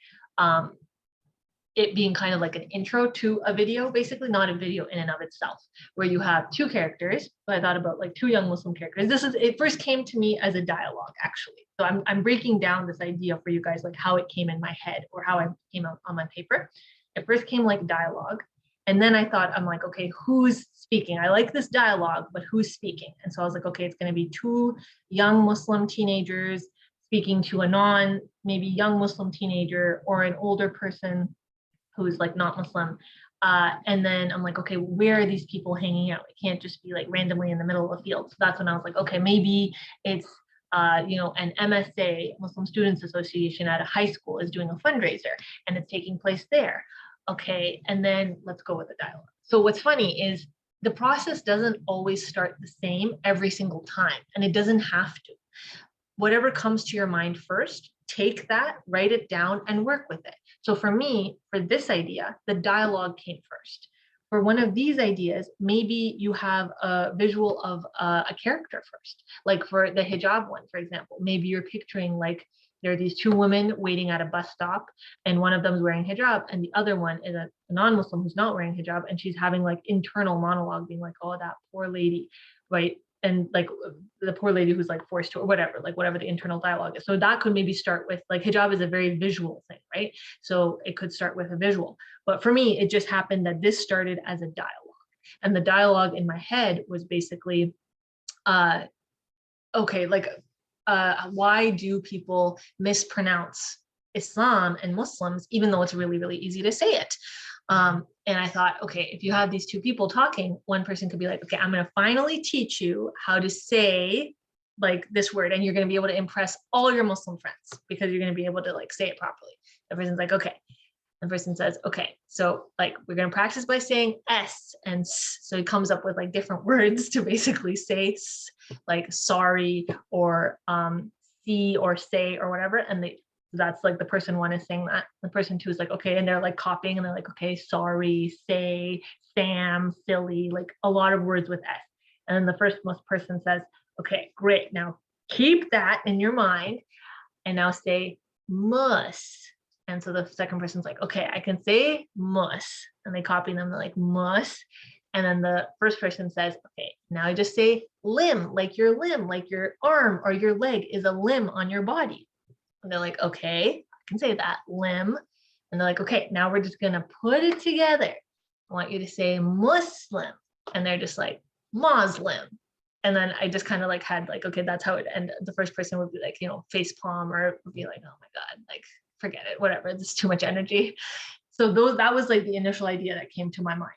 A: it being kind of like an intro to a video, basically not a video in and of itself, where you have two characters. So I thought about like two young Muslim characters. It first came to me as a dialogue, actually. So I'm breaking down this idea for you guys, like how it came in my head or how it came out on my paper. It first came like dialogue. And then I thought, I'm like, okay, who's speaking? I like this dialogue, but who's speaking? And so I was like, okay, it's going to be two young Muslim teenagers speaking to a maybe young Muslim teenager or an older person who's like not Muslim. And then I'm like, okay, where are these people hanging out? It can't just be like randomly in the middle of a field. So that's when I was like, okay, maybe it's, an MSA, Muslim Students Association at a high school is doing a fundraiser and it's taking place there. Okay, and then let's go with the dialogue. So what's funny is the process doesn't always start the same every single time, and it doesn't have to. Whatever comes to your mind first, take that, write it down, and work with it. So for me, for this idea, the dialogue came first. For one of these ideas, maybe you have a visual of a character first. Like for the hijab one, for example, maybe you're picturing like there are these two women waiting at a bus stop, and one of them is wearing hijab, and the other one is a non-Muslim who's not wearing hijab, and she's having like internal monologue, being like, "Oh, that poor lady," right? And like the poor lady who's like forced to, or whatever, like whatever the internal dialogue is. So that could maybe start with like hijab is a very visual thing, right? So it could start with a visual. But for me, it just happened that this started as a dialogue, and the dialogue in my head was basically, okay, like. Why do people mispronounce Islam and Muslims, even though it's really, really easy to say it? And I thought, okay, if you have these two people talking, one person could be like, okay, I'm going to finally teach you how to say like this word, and you're going to be able to impress all your Muslim friends because you're going to be able to like say it properly. The person's like, okay. The person says, okay, so like we're going to practice by saying S and S. So he comes up with like different words to basically say S, like sorry or see or say or whatever. And that's like the person one is saying that. The person two is like, okay, and they're like copying and they're like, okay, sorry, say, Sam, silly, like a lot of words with S. And then the first person says, okay, great. Now keep that in your mind and now say must. And so the second person's like, okay, I can say must. And they copy them, they're like must. And then the first person says, okay, now I just say limb, like your arm or your leg is a limb on your body. And they're like, okay, I can say that, limb. And they're like, okay, now we're just gonna put it together. I want you to say Muslim. And they're just like, Muslim. And then I just kind of like had like, okay, that's how it ended. The first person would be like, face palm, or would be like, oh my God, like forget it, whatever, it's too much energy. So that was like the initial idea that came to my mind.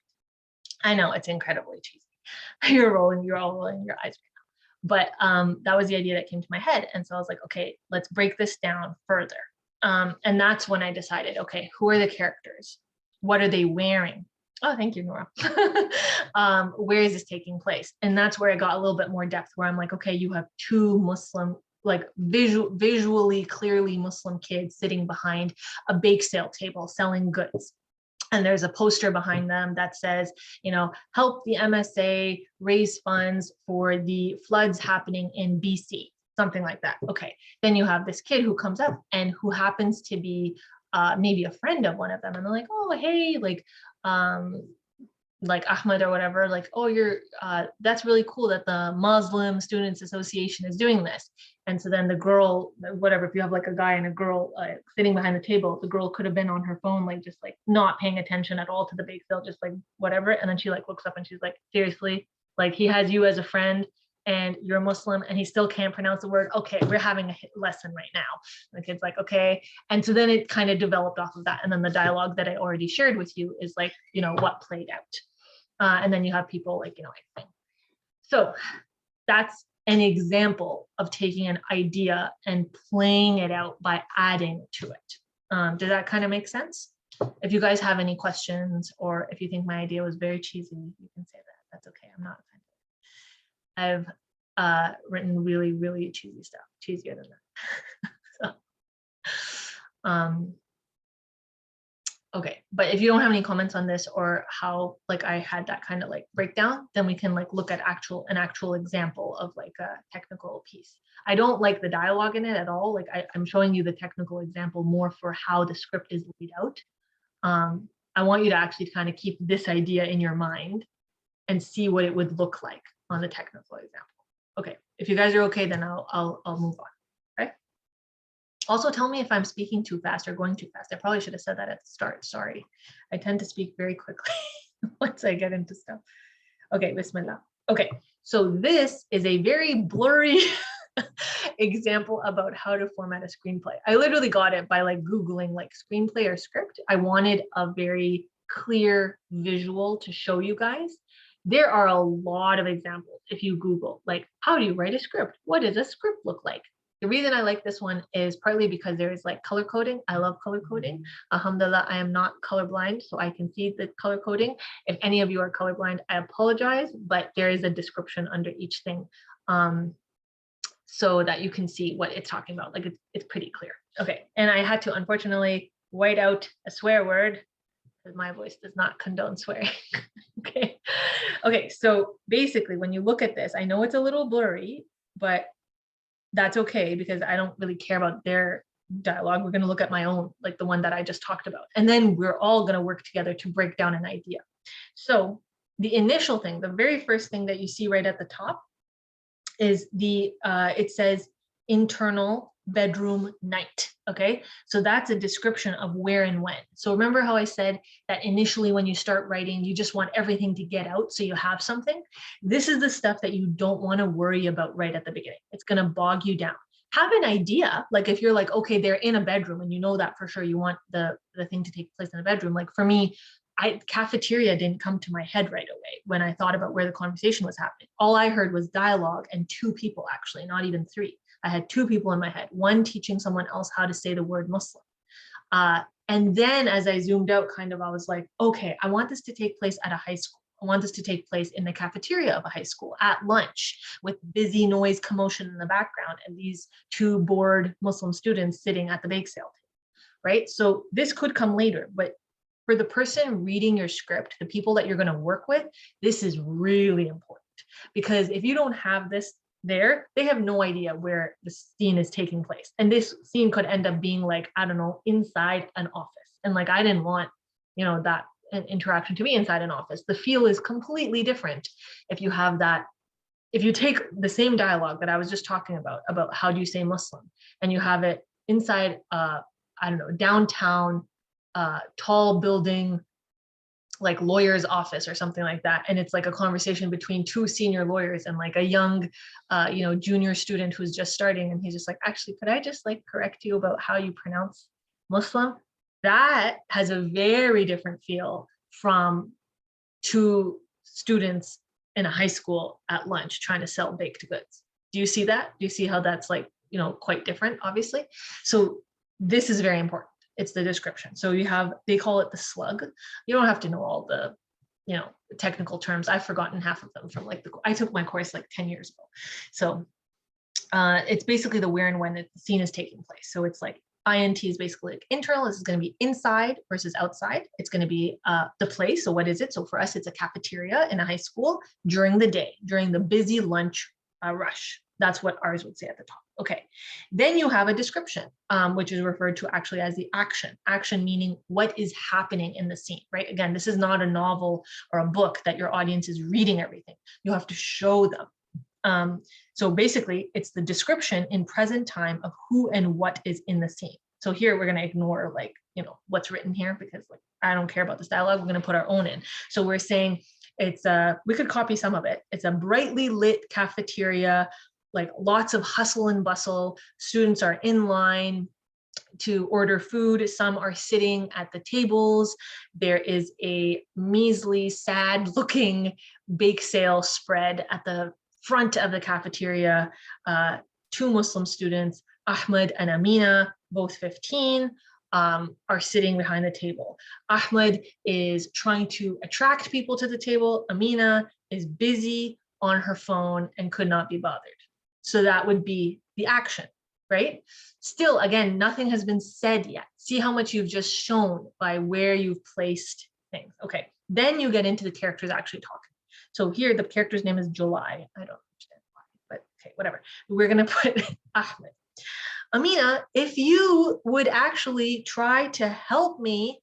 A: I know it's incredibly cheesy. You're all rolling your eyes right now. But that was the idea that came to my head. And so I was like, okay, let's break this down further. And that's when I decided, okay, who are the characters? What are they wearing? Oh, thank you, Nora. Where is this taking place? And that's where I got a little bit more depth, where I'm like, okay, you have two Muslim, like visually clearly Muslim kids sitting behind a bake sale table selling goods. And there's a poster behind them that says, help the MSA raise funds for the floods happening in BC, something like that. Okay, then you have this kid who comes up and who happens to be maybe a friend of one of them. And they're like, oh, hey, like Ahmed or whatever, like, oh, you're, that's really cool that the Muslim Students Association is doing this. And so then the girl, whatever, if you have like a guy and a girl sitting behind the table, the girl could have been on her phone, like just like not paying attention at all to the bake sale, just like whatever. And then she like looks up and she's like, seriously, like he has you as a friend and you're Muslim and he still can't pronounce the word. Okay, we're having a lesson right now. And the kid's like, okay. And so then it kind of developed off of that. And then the dialogue that I already shared with you is like, what played out. And then you have people like, everything. So that's an example of taking an idea and playing it out by adding to it. Does that kind of make sense? If you guys have any questions, or if you think my idea was very cheesy, you can say that. That's okay. I'm not offended. I've written really, really cheesy stuff, cheesier than that. So, okay, but if you don't have any comments on this or how like I had that kind of like breakdown, then we can like look at an actual example of like a technical piece. I don't like the dialogue in it at all. Like I'm showing you the technical example more for how the script is laid out. I want you to actually kind of keep this idea in your mind and see what it would look like on the technical example. Okay, if you guys are okay, then I'll move on. Okay. Also, tell me if I'm speaking too fast or going too fast. I probably should have said that at the start. Sorry, I tend to speak very quickly once I get into stuff. Okay, bismillah. Okay, so this is a very blurry example about how to format a screenplay. I literally got it by like Googling like screenplay or script. I wanted a very clear visual to show you guys. There are a lot of examples if you Google, like, how do you write a script? What does a script look like? The reason I like this one is partly because there is like color coding. I love color coding. Alhamdulillah, I am not colorblind, so I can see the color coding. If any of you are colorblind, I apologize, but there is a description under each thing so that you can see what it's talking about. Like it's pretty clear. Okay, and I had to unfortunately white out a swear word because my voice does not condone swearing. Okay. Okay, so basically when you look at this, I know it's a little blurry, but that's okay because I don't really care about their dialogue. We're going to look at my own, like the one that I just talked about. And then we're all going to work together to break down an idea. So the initial thing, the very first thing that you see right at the top is it says internal bedroom night. Okay, so that's a description of where and when. So remember how I said that initially when you start writing, you just want everything to get out so you have something. This is the stuff that you don't want to worry about right at the beginning. It's going to bog you down. Have an idea, like if you're like, okay, they're in a bedroom and you know that for sure, you want the thing to take place in a bedroom. Like for me, cafeteria didn't come to my head right away when I thought about where the conversation was happening. All I heard was dialogue and two people, actually, not even three. I had two people in my head, one teaching someone else how to say the word Muslim. And then as I zoomed out, kind of, I was like, okay, I want this to take place at a high school. I want this to take place in the cafeteria of a high school at lunch with busy noise commotion in the background and these two bored Muslim students sitting at the bake sale table, right? So this could come later, but for the person reading your script, the people that you're going to work with, this is really important because if you don't have this there, they have no idea where the scene is taking place. And this scene could end up being like, I don't know, inside an office. And like, I didn't want, that interaction to be inside an office. The feel is completely different if you have that. If you take the same dialogue that I was just talking about how do you say Muslim, and you have it inside, I don't know, downtown, tall building, like lawyer's office or something like that, and it's like a conversation between two senior lawyers and like a young junior student who's just starting, and he's just like, actually, could I just like correct you about how you pronounce Muslim? That has a very different feel from two students in a high school at lunch trying to sell baked goods. Do you see that? Do you see how that's like quite different, obviously? So this is very important. It's the description. So they call it the slug. You don't have to know all the, technical terms. I've forgotten half of them from I took my course like 10 years ago. So it's basically the where and when the scene is taking place. So it's like INT is basically like internal. This is going to be inside versus outside. It's going to be the place. So what is it? So for us, it's a cafeteria in a high school during the day, during the busy lunch rush. That's what ours would say at the top. Okay, then you have a description, which is referred to actually as the action. Action meaning what is happening in the scene, right? Again, this is not a novel or a book that your audience is reading everything. You have to show them. So basically, it's the description in present time of who and what is in the scene. So here we're going to ignore what's written here because I don't care about this dialogue. We're going to put our own in. So we're saying we could copy some of it. It's a brightly lit cafeteria, like lots of hustle and bustle. Students are in line to order food. Some are sitting at the tables. There is a measly, sad looking bake sale spread at the front of the cafeteria. Two Muslim students, Ahmed and Amina, both 15, are sitting behind the table. Ahmed is trying to attract people to the table. Amina is busy on her phone and could not be bothered. So that would be the action, right? Still, again, nothing has been said yet. See how much you've just shown by where you've placed things. Okay, then you get into the characters actually talking. So here, the character's name is July. I don't understand why, but okay, whatever. We're gonna put Ahmed. Amina, if you would actually try to help me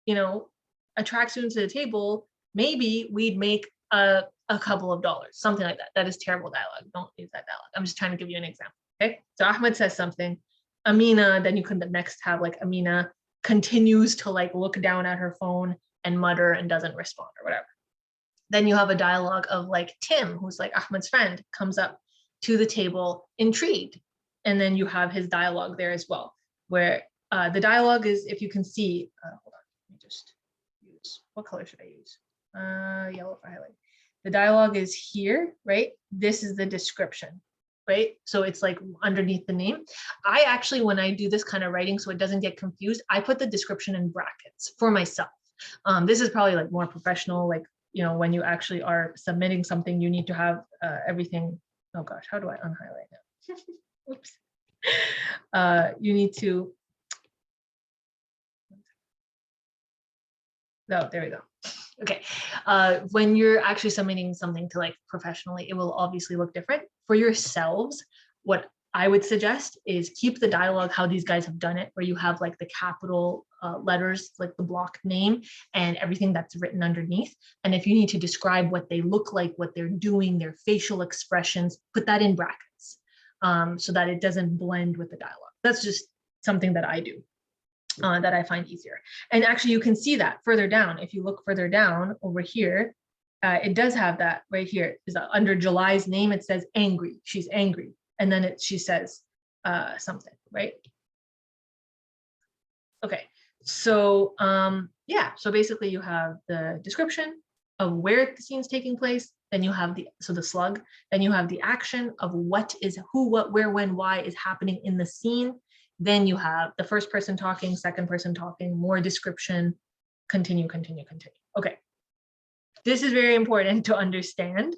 A: you know, attract students to the table, maybe we'd make a couple of dollars, something like that. That is terrible dialogue. Don't use that dialogue. I'm just trying to give you an example. Okay. So Ahmed says something. Amina, then you could next have like Amina continues to like look down at her phone and mutter and doesn't respond or whatever. Then you have a dialogue of like Tim, who's like Ahmed's friend, comes up to the table intrigued. And then you have his dialogue there as well, where the dialogue is, if you can see, hold on, let me just use, what color should I use? Yellow for highlight. The dialogue is here, right? This is the description, right? So it's like underneath the name. I actually, when I do this kind of writing, so it doesn't get confused, I put the description in brackets for myself. This is probably like more professional, like, you know, when you actually are submitting something, you need to have everything. Oh gosh, how do I unhighlight now? Oops. You need to, oh, there we go. Okay, when you're actually submitting something to like professionally, it will obviously look different. For yourselves, what I would suggest is keep the dialogue how these guys have done it, where you have like the capital letters, like the block name and everything that's written underneath. And if you need to describe what they look like, what they're doing, their facial expressions, put that in brackets so that it doesn't blend with the dialogue. That's just something that I do. That I find easier. And actually you can see that further down. If you look further down over here, it does have that right here. Is under July's name, it says angry. She's angry. And then she says something, right? Okay, so yeah, so basically you have the description of where the scene's taking place, then you have the slug, then you have the action of what is who, what, where, when, why is happening in the scene. Then you have the first person talking, second person talking, more description, continue. Okay, this is very important to understand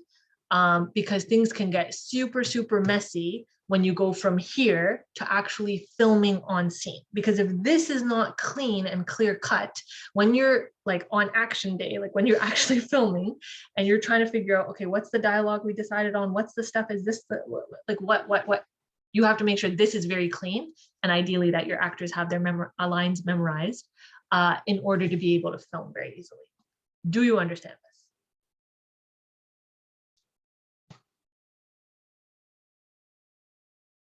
A: because things can get super messy when you go from here to actually filming on scene. Because if this is not clean and clear cut, when you're like on action day, like when you're actually filming and you're trying to figure out, okay, what's the dialogue we decided on? What's the stuff? Is this the, like what? You have to make sure this is very clean, and ideally that your actors have their lines memorized in order to be able to film very easily. Do you understand this?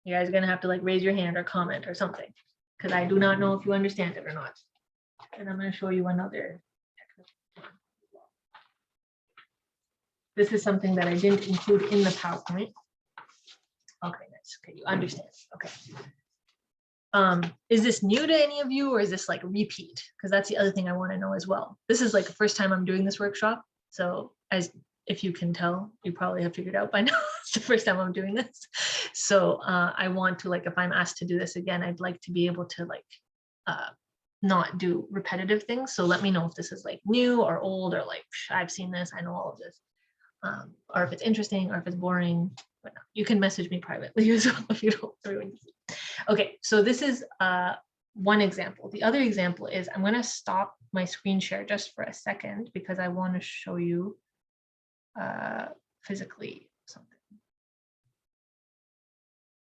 A: You guys are gonna have to like raise your hand or comment or something, because I do not know if you understand it or not. And I'm gonna show you another. This is something that I didn't include in the PowerPoint. Okay, nice. Okay, you understand. Okay. Is this new to any of you, or is this like repeat? Because that's the other thing I want to know as well. This is like the first time I'm doing this workshop. So as if you can tell, you probably have figured out by now, it's the first time I'm doing this. So I want to, like, if I'm asked to do this again, I'd like to be able to like not do repetitive things. So let me know if this is like new or old, or like, I've seen this, I know all of this. Or if it's interesting, or if it's boring. But no, you can message me privately as well if you don't really want to see. Okay, so this is one example. The other example is, I'm going to stop my screen share just for a second because I want to show you physically something.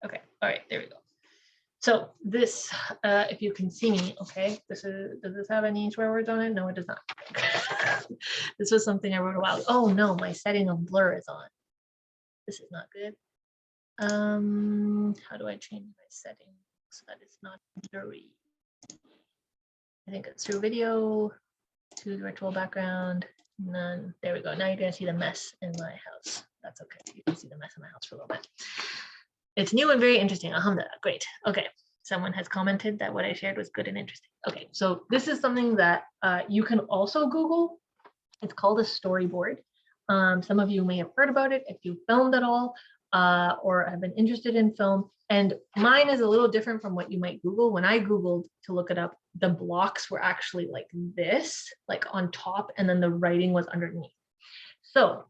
A: Okay, all right, there we go. So this, if you can see me, okay, does this have any swear words on it? No, it does not. This was something I wrote a while ago. Oh no, my setting of blur is on. This is not good. How do I change my setting so that it's not blurry? I think it's through video, to virtual background, none. There we go. Now you're gonna see the mess in my house. That's okay. You can see the mess in my house for a little bit. It's new and very interesting. Alhamdulillah. Great. Okay. Someone has commented that what I shared was good and interesting. Okay. So this is something that you can also Google. It's called a storyboard. Some of you may have heard about it if you filmed at all or have been interested in film. And mine is a little different from what you might Google. When I Googled to look it up, the blocks were actually like this, like on top, and then the writing was underneath. So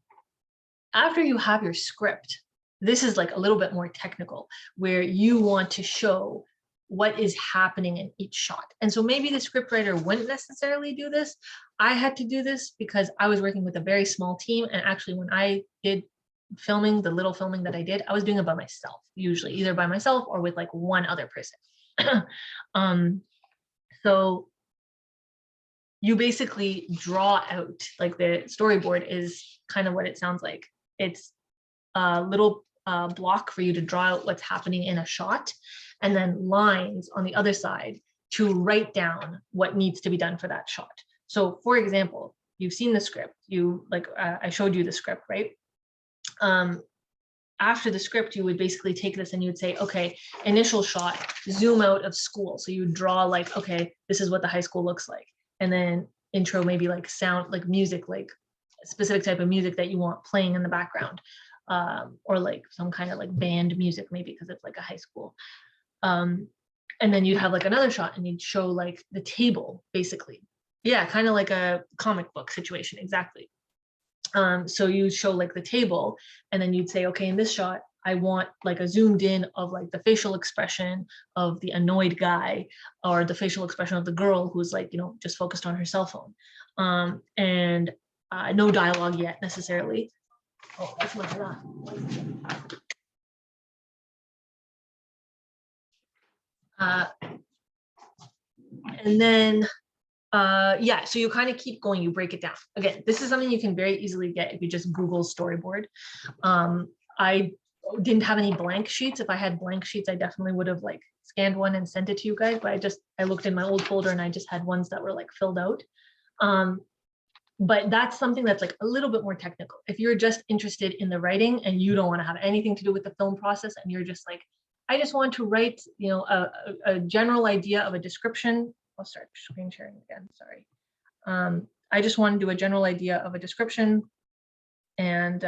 A: after you have your script, this is like a little bit more technical, where you want to show what is happening in each shot. And so maybe the scriptwriter wouldn't necessarily do this. I had to do this because I was working with a very small team. And actually when I did filming, the little filming that I did, I was doing it by myself, usually either by myself or with like one other person. So you basically draw out, like the storyboard is kind of what it sounds like. It's a little block for you to draw out what's happening in a shot, and then lines on the other side to write down what needs to be done for that shot. So for example, you've seen the script, I showed you the script, right? After the script, you would basically take this and you would say, okay, initial shot, zoom out of school. So you would draw like, okay, this is what the high school looks like. And then intro, maybe like sound, like music, like a specific type of music that you want playing in the background, or like some kind of like band music, maybe because it's like a high school. And then you'd have like another shot and you'd show like the table, basically. Yeah, kind of like a comic book situation, exactly. So you show like the table, and then you'd say, okay, in this shot, I want like a zoomed in of like the facial expression of the annoyed guy, or the facial expression of the girl who's like, just focused on her cell phone. And no dialogue yet necessarily. Oh, that's my alarm. And then yeah, so you kind of keep going, you break it down. Again, this is something you can very easily get if you just Google storyboard. I didn't have any blank sheets. If I had blank sheets, I definitely would have like scanned one and sent it to you guys, but I looked in my old folder and I just had ones that were like filled out. But that's something that's like a little bit more technical. If you're just interested in the writing and you don't want to have anything to do with the film process, and you're just like, I just want to write, a general idea of a description. I'll start screen sharing again, sorry. I just want to do a general idea of a description, and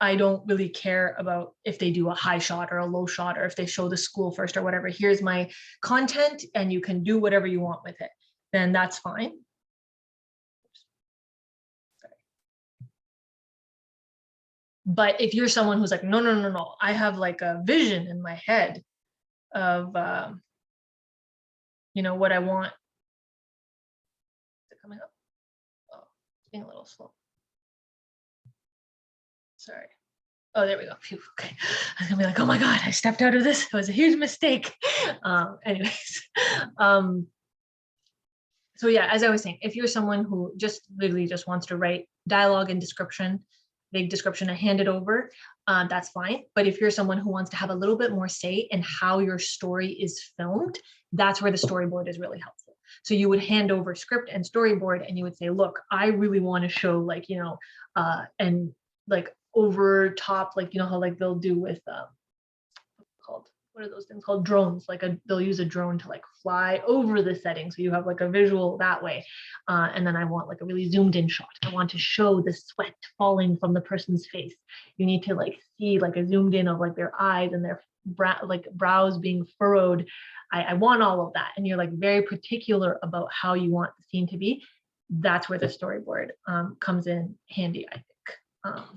A: I don't really care about if they do a high shot or a low shot, or if they show the school first or whatever. Here's my content and you can do whatever you want with it. Then that's fine. Sorry. But if you're someone who's like, no, I have like a vision in my head of, what I want. Is it coming up? Oh, it's being a little slow. Sorry. Oh, there we go. Phew, okay. I was gonna be like, oh my God, I stepped out of this. It was a huge mistake. Anyways. So yeah, as I was saying, if you're someone who just literally just wants to write dialogue and description, big description and hand it over, that's fine. But if you're someone who wants to have a little bit more say in how your story is filmed, that's where the storyboard is really helpful. So you would hand over script and storyboard and you would say, look, I really want to show like, and like over top, like, how like they'll do with, what are those things called, drones, like they'll use a drone to like fly over the setting, so you have like a visual that way. And then I want like a really zoomed in shot. I want to show the sweat falling from the person's face. You need to like see like a zoomed in of like their eyes and their brows being furrowed. I want all of that, and you're like very particular about how you want the scene to be. That's where the storyboard comes in handy, I think.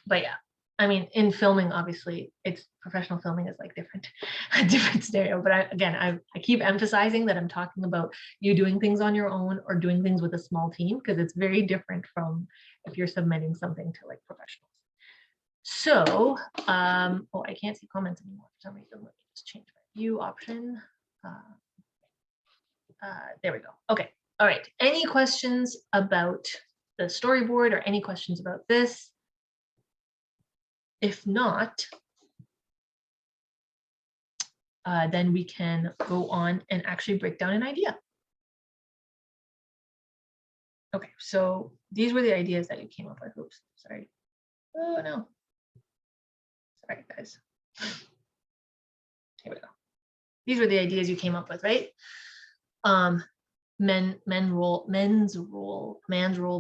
A: But yeah, I mean, in filming, obviously, it's professional filming is like a different scenario. But I keep emphasizing that I'm talking about you doing things on your own or doing things with a small team, because it's very different from if you're submitting something to like professionals. So, oh, I can't see comments anymore for some reason. Let me just change my view option. There we go. Okay. All right. Any questions about the storyboard or any questions about this? If not, then we can go on and actually break down an idea. Okay, so these were the ideas that you came up with. Oops, sorry. Oh no. Sorry, guys. Here we go. These were the ideas you came up with, right? Man's role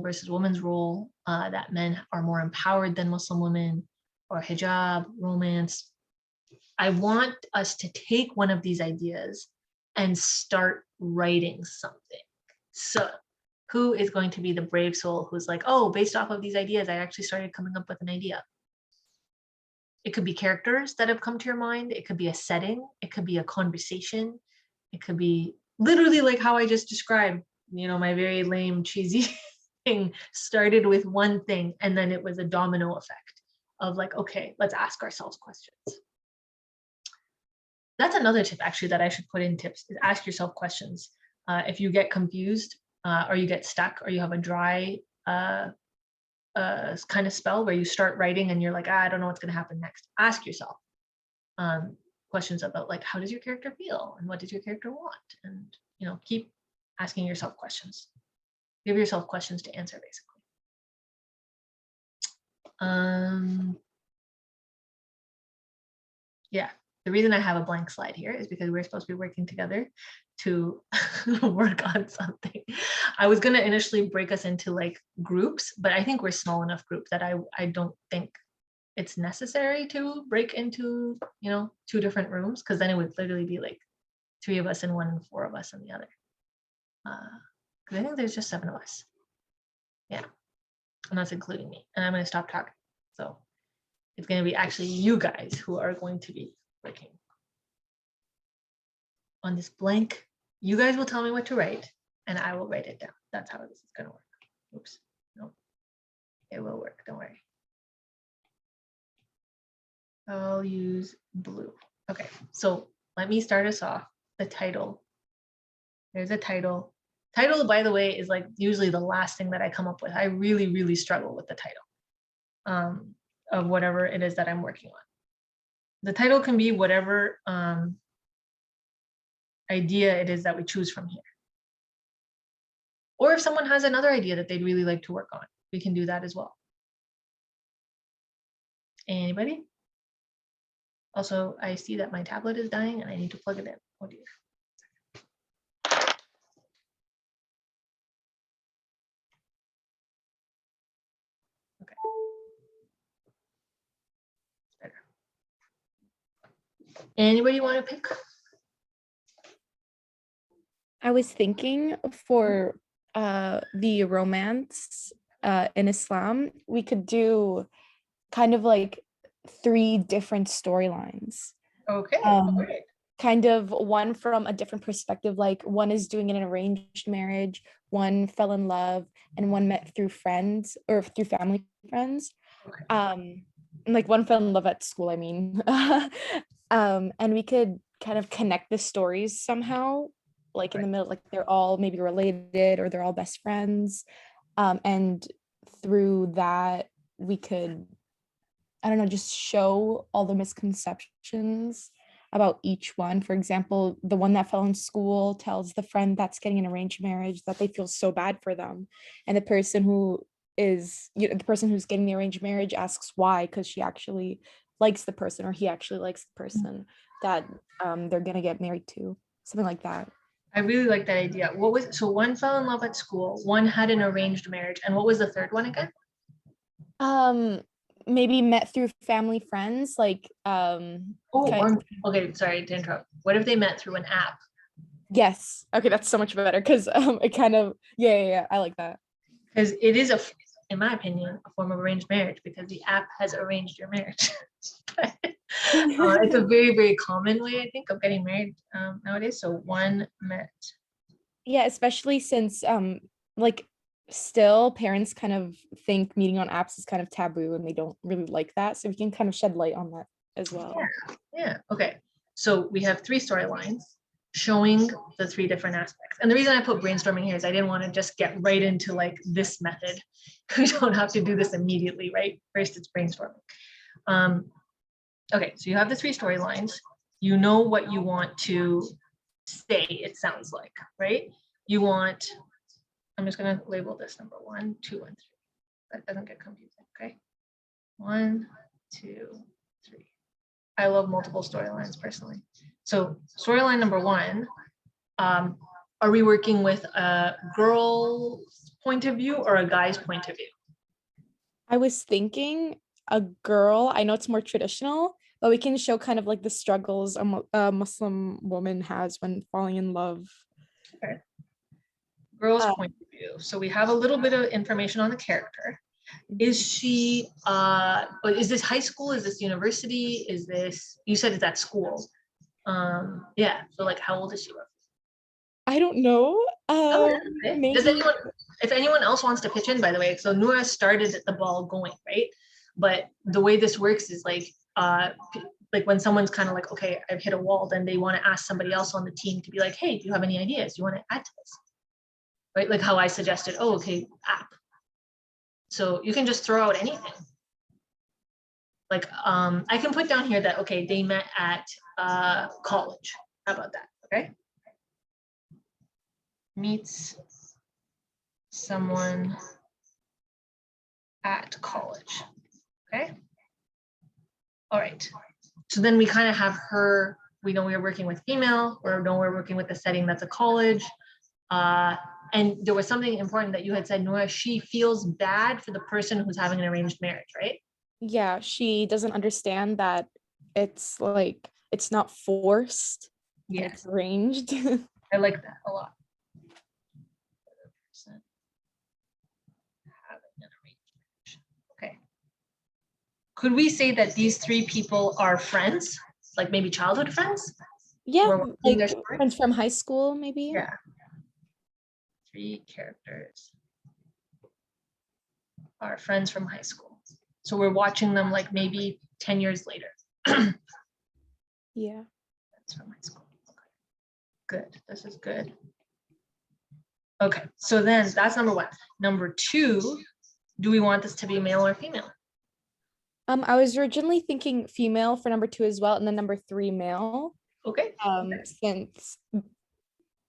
A: versus woman's role, that men are more empowered than Muslim women, or hijab, romance. I want us to take one of these ideas and start writing something. So who is going to be the brave soul who's like, oh, based off of these ideas, I actually started coming up with an idea. It could be characters that have come to your mind. It could be a setting. It could be a conversation. It could be literally like how I just described, my very lame, cheesy thing started with one thing, and then it was a domino effect of like, okay, let's ask ourselves questions. That's another tip actually that I should put in tips, is ask yourself questions. If you get confused or you get stuck or you have a dry kind of spell where you start writing and you're like, I don't know what's going to happen next. Ask yourself questions about like, how does your character feel? And what does your character want? And, you know, keep asking yourself questions. Give yourself questions to answer, basically. Yeah, the reason I have a blank slide here is because we're supposed to be working together to work on something. I was going to initially break us into like groups, but I think we're small enough group that I don't think it's necessary to break into, you know, 2 different rooms, because then it would literally be like 3 of us in one and 4 of us in the other. Because I think there's just 7 of us. Yeah, and that's including me. And I'm going to stop talking. So it's going to be actually you guys who are going to be working on this blank. You guys will tell me what to write and I will write it down. That's how this is going to work. Oops, no, it will work. Don't worry. I'll use blue. Okay, so let me start us off. The title. There's a title. Title, by the way, is like usually the last thing that I come up with. I really, really struggle with the title of whatever it is that I'm working on. The title can be whatever idea it is that we choose from here. Or if someone has another idea that they'd really like to work on, we can do that as well. Anybody? Also, I see that my tablet is dying and I need to plug it in. Oh dear. Okay. Better. Anybody want to pick?
B: I was thinking for the romance in Islam, we could do kind of like 3 different storylines.
A: Okay. Great.
B: Kind of one from a different perspective, like one is doing an arranged marriage, one fell in love, and one met through friends or through family friends.
A: Okay.
B: Like one fell in love at school, I mean. And we could kind of connect the stories somehow, like in the middle, like they're all maybe related or they're all best friends. And through that, we could, I don't know, just show all the misconceptions about each one. For example, the one that fell in school tells the friend that's getting an arranged marriage that they feel so bad for them. And the person who is, you know, the person who's getting the arranged marriage asks why, because she actually likes the person or he actually likes the person that they're gonna get married to, something like that.
A: I really like that idea. What was, so one fell in love at school, one had an arranged marriage, and what was the third one again?
B: Maybe met through family friends, like
A: okay, sorry to interrupt. What if they met through an app?
B: Yes. Okay, that's so much better because it kind of yeah, I like that.
A: Because it is in my opinion, a form of arranged marriage because the app has arranged your marriage. It's a very, very common way, I think, of getting married nowadays. So one met.
B: Yeah, especially since like still parents kind of think meeting on apps is kind of taboo and they don't really like that. So we can kind of shed light on that as well.
A: Yeah. Okay. So we have 3 storylines showing the 3 different aspects. And the reason I put brainstorming here is I didn't want to just get right into like this method. We don't have to do this immediately, right? First, it's brainstorming. Okay, so you have the 3 storylines. You know what you want to say, it sounds like, right? You want, I'm just going to label this number 1, 2, and 3. That doesn't get confusing, okay? 1, 2, 3. I love multiple storylines personally. So storyline number 1, are we working with a girl's point of view or a guy's point of view?
B: I was thinking a girl. I know it's more traditional, but we can show kind of like the struggles a Muslim woman has when falling in love.
A: Okay. Girl's point of view. So we have a little bit of information on the character. Is she, is this high school? Is this university? Is this, you said it's at school. Yeah, so like how old is she?
B: I don't know.
A: Okay. Does anyone, if anyone else wants to pitch in, by the way, so Noura started the ball going, right? But the way this works is like like when someone's kind of like, okay, I've hit a wall, then they want to ask somebody else on the team to be like, hey, do you have any ideas? Do you want to add to this? Right? Like how I suggested, oh, okay, app. So you can just throw out anything. Like I can put down here that, okay, they met at college. How about that? Okay. Meets someone at college. Okay. All right. So then we kind of have her, we know we're working with female, or know we're working with the setting that's a college. And there was something important that you had said, Nora, she feels bad for the person who's having an arranged marriage, right?
B: Yeah, she doesn't understand that it's like, it's not forced. And
A: Yes,
B: it's arranged.
A: I like that a lot. Okay. Could we say that these three people are friends, like maybe childhood friends?
B: Yeah,
A: We're watching their
B: like
A: story?
B: friends from high school, maybe.
A: Yeah. Three characters are friends from high school. So we're watching them like maybe 10 years later.
B: Yeah.
A: That's from high school. Okay. Good. This is good. Okay. So then that's number one. Number two, do we want this to be male or female?
B: I was originally thinking female for number 2 as well, and then number 3 male.
A: Okay.
B: Since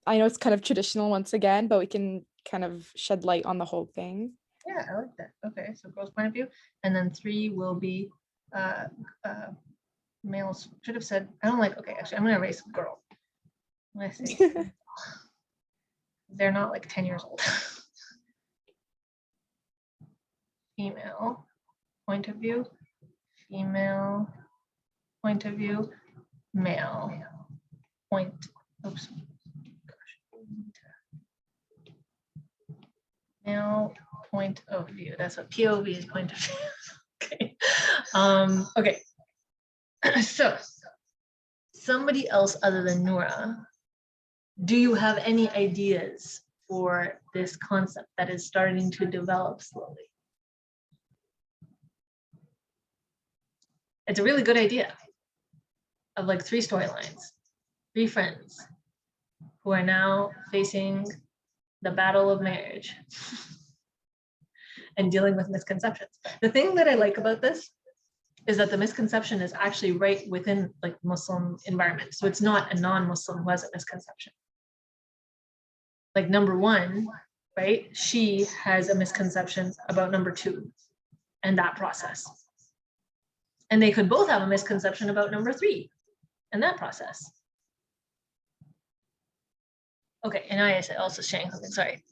B: I know it's kind of traditional once again, but we can kind of shed light on the whole thing.
A: Yeah, I like that. Okay, so girl's point of view, and then 3 will be males. Should have said, I don't like, okay, actually I'm gonna erase girl. I'm gonna say they're not like 10 years old. Female point of view, female point of view, male point, oops. Male point of view. That's what POV is, point of view. Okay. Okay. So somebody else other than Noura, do you have any ideas for this concept that is starting to develop slowly? It's a really good idea of like 3 storylines, 3 friends who are now facing the battle of marriage and dealing with misconceptions. The thing that I like about this is that the misconception is actually right within like Muslim environment. So it's not a non-Muslim who has a misconception. Like number 1, right? She has a misconception about number 2 and that process. And they could both have a misconception about number 3 and that process. Okay, and I also sharing something, sorry.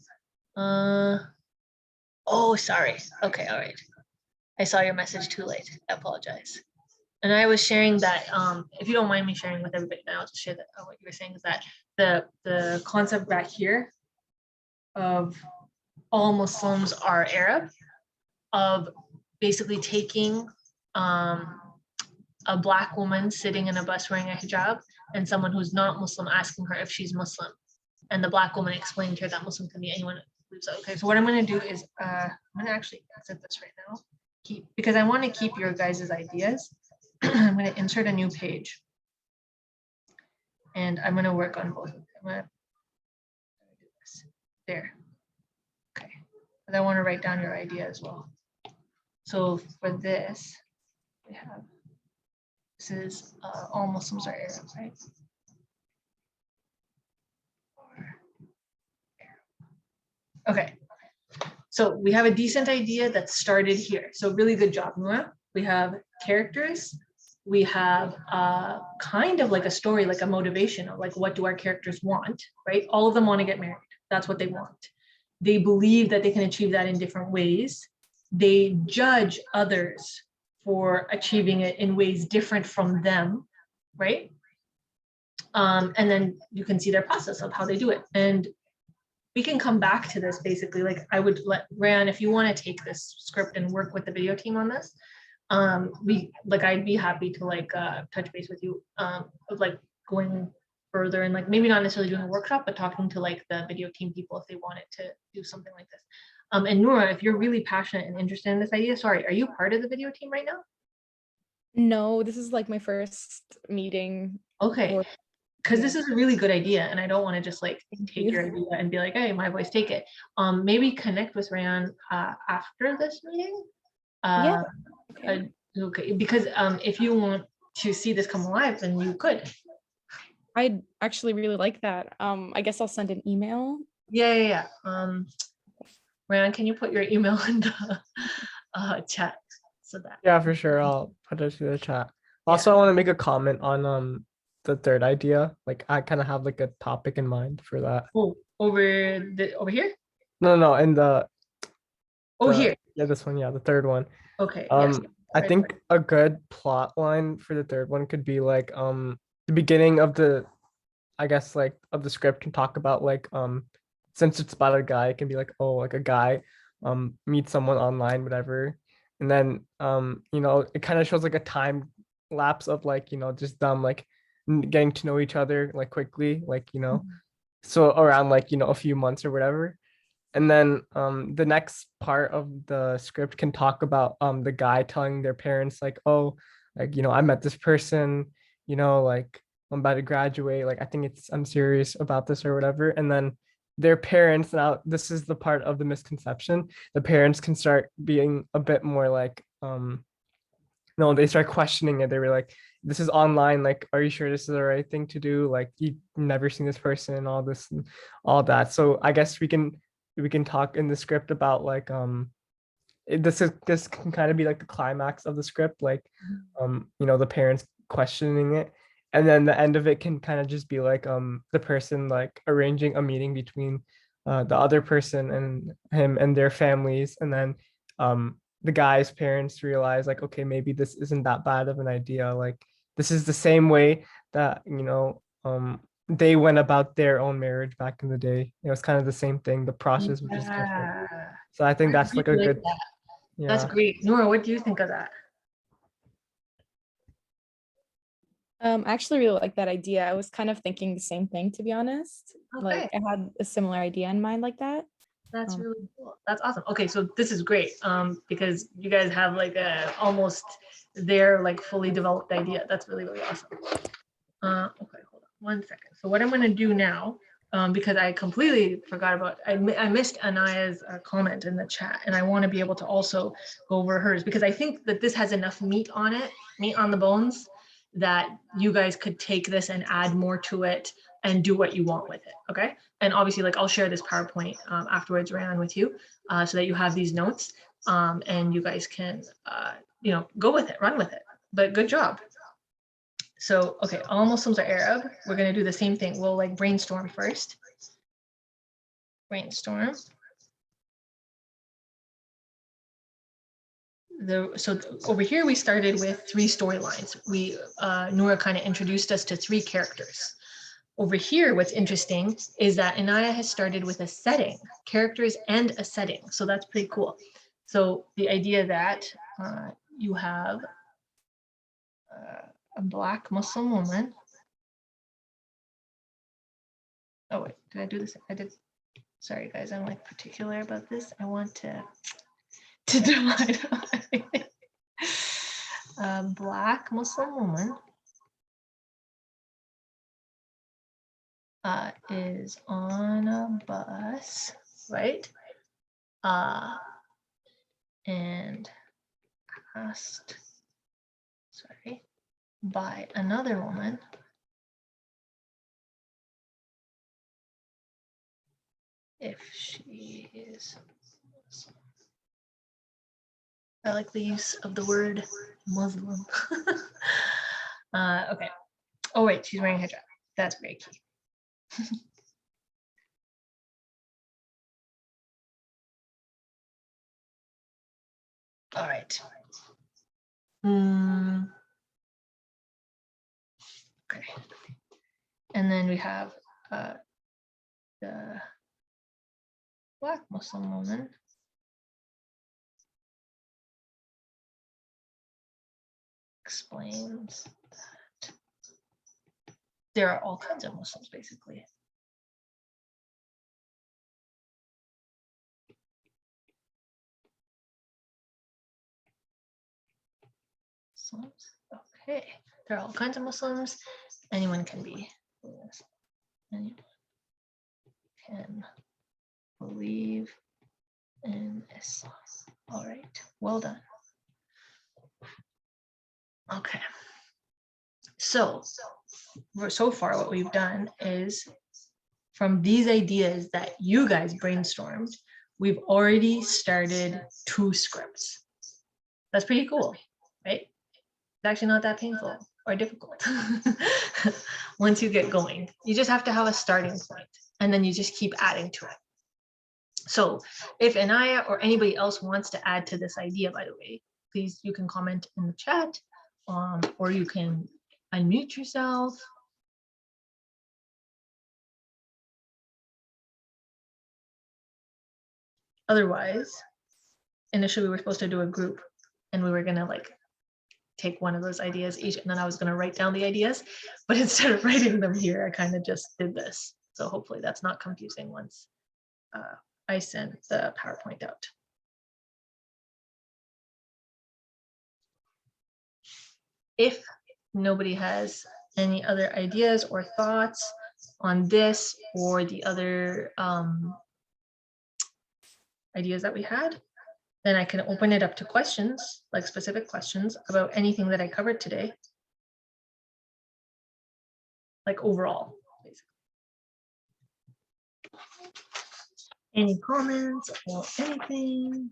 A: Oh, sorry. Okay, all right. I saw your message too late. I apologize. And I was sharing that, if you don't mind me sharing with everybody, then I'll just share that what you were saying is that the concept back here of all Muslims are Arab, of basically taking a Black woman sitting in a bus wearing a hijab and someone who's not Muslim asking her if she's Muslim. And the Black woman explained to her that Muslim can be anyone who believes. Okay, so what I'm going to do is I'm going to actually exit this right now, because I want to keep your guys' ideas. I'm going to insert a new page. And I'm going to work on both of them. I'm going to do this. There. Okay. But I want to write down your idea as well. So for this, we have, this is all Muslims are Arab, right? Okay. So we have a decent idea that started here. So really good job, Noura. We have characters. We have kind of like a story, like a motivation of like, what do our characters want, right? All of them want to get married. That's what they want. They believe that they can achieve that in different ways. They judge others for achieving it in ways different from them, right? And then you can see their process of how they do it. And we can come back to this basically. Like I would let Rayan, if you want to take this script and work with the video team on this, I'd be happy to like touch base with you of like going further and like maybe not necessarily doing a workshop, but talking to like the video team people if they wanted to do something like this. And Noura, if you're really passionate and interested in this idea, sorry, are you part of the video team right now?
B: No, this is like my first meeting.
A: Okay,
B: Or
A: because
B: yeah.
A: this is a really good idea, and I don't want to just like
B: Thank
A: take
B: you.
A: your idea and be like, hey, my voice, take it. Maybe connect with Rayan after this meeting.
B: Yeah. Okay.
A: Okay, because if you want to see this come alive, then you could.
B: I'd actually really like that. I guess I'll send an email.
A: Yeah. Rayan, can you put your email in the chat so that?
C: Yeah, for sure. I'll put it to the chat.
A: Yeah.
C: Also, I want to make a comment on the third idea. Like I kind of have like a topic in mind for that.
A: Oh, over here?
C: No, in
A: Oh,
C: the
A: here.
C: yeah, this one, yeah, the third one.
A: Okay. Yes.
C: I
A: Right.
C: think a good plot line for the third one could be like the beginning of the, I guess, like of the script can talk about like since it's about a guy, it can be like, oh, like a guy meets someone online, whatever. And then it kind of shows like a time lapse of like, just them like getting to know each other like quickly, like, so around like, a few months or whatever. And then the next part of the script can talk about the guy telling their parents like, oh, like, I met this person, like I'm about to graduate, like I'm serious about this or whatever. And then their parents, now this is the part of the misconception, the parents can start being a bit more like no, they start questioning it. They were like, this is online, like, are you sure this is the right thing to do? Like, you've never seen this person and all this and all that. So I guess we can talk in the script about like this can kind of be like the climax of the script, like the parents questioning it. And then the end of it can kind of just be like the person like arranging a meeting between the other person and him and their families. And then the guy's parents realize like, okay, maybe this isn't that bad of an idea. Like this is the same way that, they went about their own marriage back in the day. It was kind of the same thing. The process was just different.
A: Yeah.
C: So I think
A: I
C: that's like a
A: really like
C: good,
A: that. That's
C: yeah.
A: great. Nora, what do you think of that?
B: I actually really like that idea. I was kind of thinking the same thing, to be honest. Like
A: Okay.
B: I had a similar idea in mind like that.
A: That's
B: Um,
A: really cool. That's awesome. Okay, so this is great because you guys have like a almost their like fully developed idea. That's really, really awesome. Okay, hold on 1 second. So what I'm going to do now, because I completely forgot about, I missed Anaya's comment in the chat, and I want to be able to also go over hers because I think that this has enough meat on it, meat on the bones, that you guys could take this and add more to it and do what you want with it. Okay. And obviously, like I'll share this PowerPoint afterwards, Ryan, with you, so that you have these notes and you guys can, go with it, run with it. But good job. So, okay, all Muslims are Arab. We're going to do the same thing. We'll like brainstorm first. Brainstorm. So over here, we started with 3 storylines. Noura kind of introduced us to 3 characters. Over here, what's interesting is that Inaya has started with a setting, characters and a setting. So that's pretty cool. So the idea that you have a Black Muslim woman. Oh wait, did I do this? I did. Sorry guys, I'm like particular about this. I want to divide. A Black Muslim woman is on a bus, right? And asked, by another woman if she is Muslim. I like the use of the word Muslim. Okay. Oh wait, she's wearing hijab. That's very key. All right. Okay. And then we have the Black Muslim woman. Explains that there are all kinds of Muslims, basically. Muslims. Okay, there are all kinds of Muslims. Anyone can be. Anyone can believe in Islam. All right, well done. Okay, so far what we've done is from these ideas that you guys brainstormed, we've already started 2 scripts. That's pretty cool, right? It's actually not that painful or difficult. Once you get going, you just have to have a starting point and then you just keep adding to it. So if Anaya or anybody else wants to add to this idea, by the way, please, you can comment in the chat, or you can unmute yourself. Otherwise, initially we were supposed to do a group and we were gonna like take one of those ideas each, and then I was gonna write down the ideas, but instead of writing them here, I kind of just did this. So hopefully that's not confusing once I send the PowerPoint out. If nobody has any other ideas or thoughts on this or the other ideas that we had, then I can open it up to questions, like specific questions about anything that I covered today. Like overall, basically. Any comments or anything?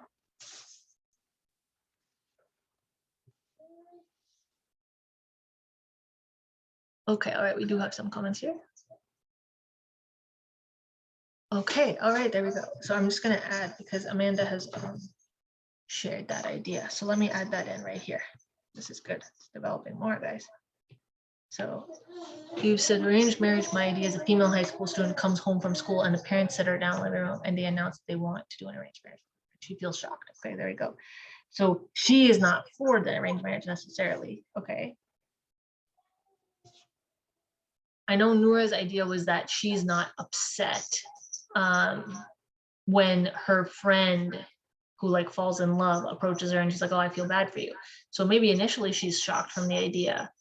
A: Okay, all right, we do have some comments here. Okay, all right, there we go. So I'm just gonna add, because Amanda has shared that idea. So let me add that in right here. This is good, it's developing more, guys. So you said arranged marriage. My idea is a female high school student comes home from school and the parents sit her down in the living room and they announce they want to do an arranged marriage. She feels shocked. Okay, there we go. So she is not for the arranged marriage necessarily. Okay. I know Noura's idea was that she's not upset when her friend who like falls in love approaches her and she's like, oh, I feel bad for you. So maybe initially she's shocked from the idea,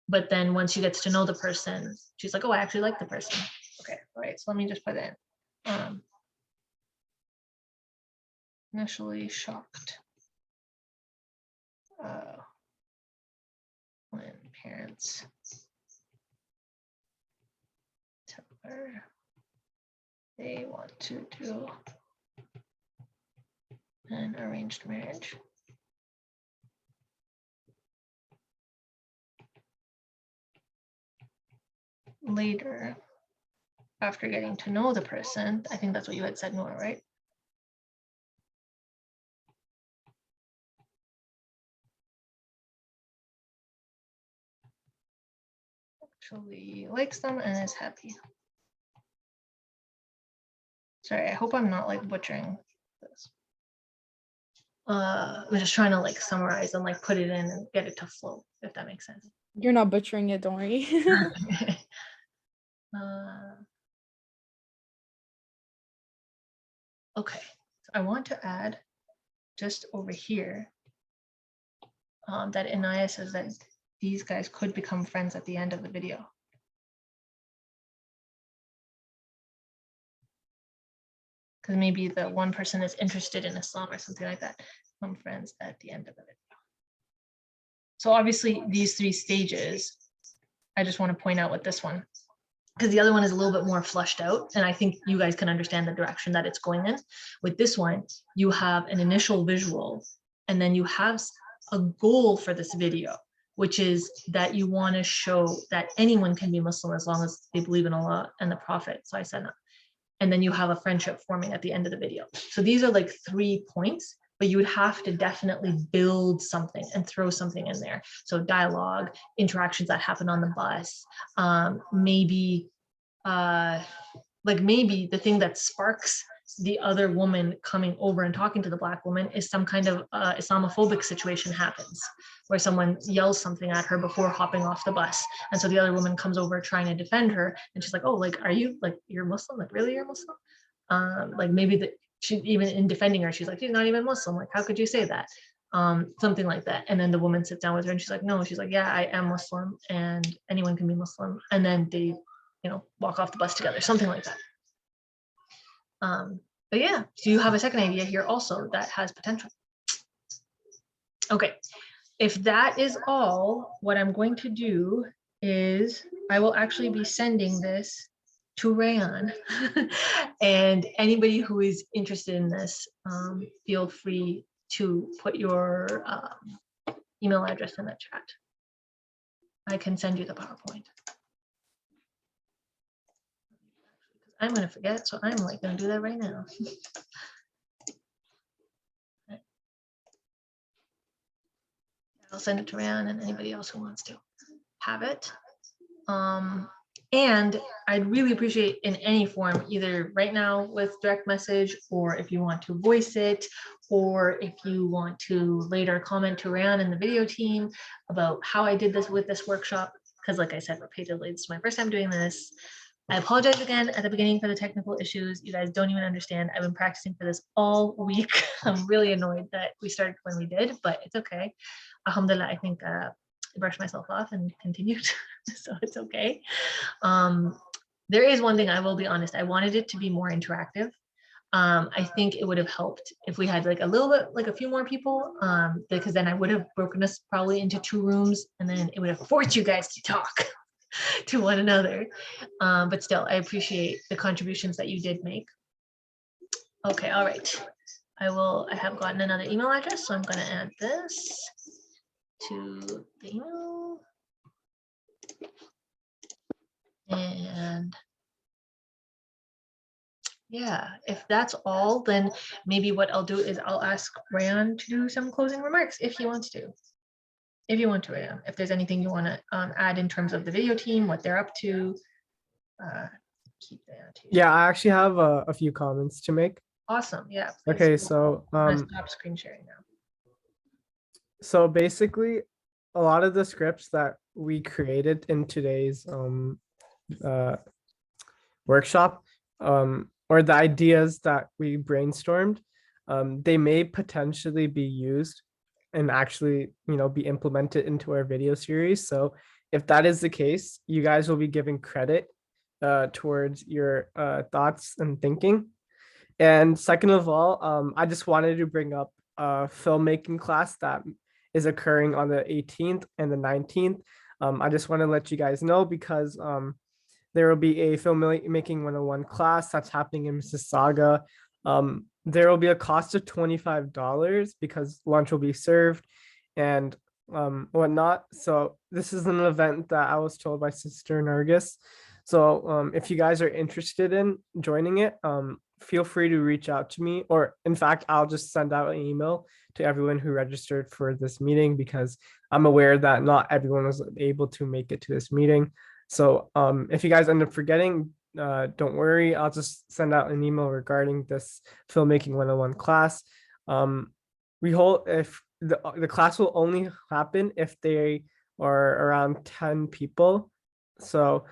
A: but then once she gets to know the person, she's like, oh, I actually like the person. Okay, all right, so let me just put in. Initially shocked when parents tell her they want to do an arranged marriage. Later, after getting to know the person, I think that's what you had said, Noura, right? Actually likes them and is happy. Sorry, I hope I'm not like butchering this. I'm just trying to like summarize and like put it in and get it to flow, if that makes sense.
B: You're not butchering it, don't worry.
A: Okay, so I want to add just over here that Anaya says that these guys could become friends at the end of the video. Because maybe the one person is interested in Islam or something like that, become friends at the end of the video. So obviously these 3 stages, I just want to point out with this one, because the other one is a little bit more flushed out, and I think you guys can understand the direction that it's going in. With this one, you have an initial visual, and then you have a goal for this video, which is that you want to show that anyone can be Muslim as long as they believe in Allah and the Prophet. So I said that. And then you have a friendship forming at the end of the video. So these are like 3 points, but you would have to definitely build something and throw something in there. So dialogue, interactions that happen on the bus, maybe maybe the thing that sparks the other woman coming over and talking to the Black woman is some kind of Islamophobic situation happens where someone yells something at her before hopping off the bus. And so the other woman comes over trying to defend her. And she's like, oh, like, are you like, you're Muslim? Like, really, you're Muslim? Like maybe she even in defending her, she's like, she's not even Muslim. Like, how could you say that? something like that. And then the woman sits down with her and she's like, no, she's like, yeah, I am Muslim and anyone can be Muslim. And then they, walk off the bus together, something like that. But yeah, so you have a second idea here also that has potential. Okay, if that is all, what I'm going to do is I will actually be sending this to Rayon. And anybody who is interested in this, feel free to put your email address in the chat. I can send you the PowerPoint. I'm going to forget, so I'm like going to do that right now. I'll send it to Rayon and anybody else who wants to have it. And I'd really appreciate in any form, either right now with direct message, or if you want to voice it, or if you want to later comment to Rayon and the video team about how I did this with this workshop. Because like I said repeatedly, this is my first time doing this. I apologize again at the beginning for the technical issues. You guys don't even understand. I've been practicing for this all week. I'm really annoyed that we started when we did, but it's okay. Alhamdulillah, I think I brushed myself off and continued, so it's okay. There is one thing, I will be honest, I wanted it to be more interactive. I think it would have helped if we had like a little bit, like a few more people, because then I would have broken us probably into 2 rooms and then it would have forced you guys to talk to one another. But still, I appreciate the contributions that you did make. Okay, all right. I have gotten another email address, so I'm going to add this to the email. And yeah, if that's all, then maybe what I'll do is I'll ask Rayon to do some closing remarks if he wants to. If you want to, Rayon, if there's anything you want to add in terms of the video team, what they're up to, keep that.
C: Yeah, I actually have a few comments to make.
A: Awesome. Yeah. Please.
C: Okay, so
A: I'm gonna stop screen sharing now.
C: So basically, a lot of the scripts that we created in today's workshop, or the ideas that we brainstormed, they may potentially be used and actually, be implemented into our video series. So if that is the case, you guys will be given credit towards your thoughts and thinking. And second of all, I just wanted to bring up a filmmaking class that is occurring on the 18th and the 19th. I just want to let you guys know because there will be a filmmaking 101 class that's happening in Mississauga. There will be a cost of $25 because lunch will be served and whatnot. So this is an event that I was told by Sister Nargis. So if you guys are interested in joining it, feel free to reach out to me, or in fact, I'll just send out an email to everyone who registered for this meeting because I'm aware that not everyone was able to make it to this meeting. So if you guys end up forgetting, don't worry, I'll just send out an email regarding this filmmaking 101 class. If the class will only happen if they are around 10 people. So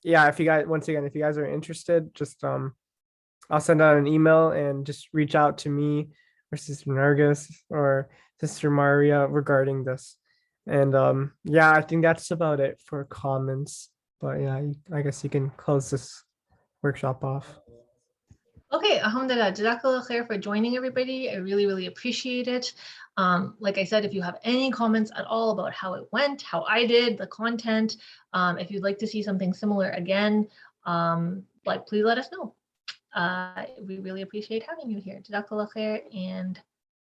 C: yeah, if you guys, once again, if you guys are interested, just I'll send out an email and just reach out to me or Sister Nargis or Sister Maria regarding this. And yeah, I think that's about it for comments. But yeah, I guess you can close this workshop off.
A: Okay, alhamdulillah, jazakallah khair for joining everybody. I really, really appreciate it. Like I said, if you have any comments at all about how it went, how I did, the content, if you'd like to see something similar again, please let us know. We really appreciate having you here. Jazakallah khair, and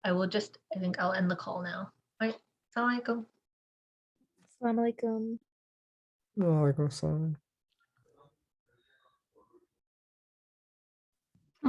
A: I think I'll end the call now. All right, assalamu alaikum.
B: Assalamu alaikum.
C: Walaikum assalam.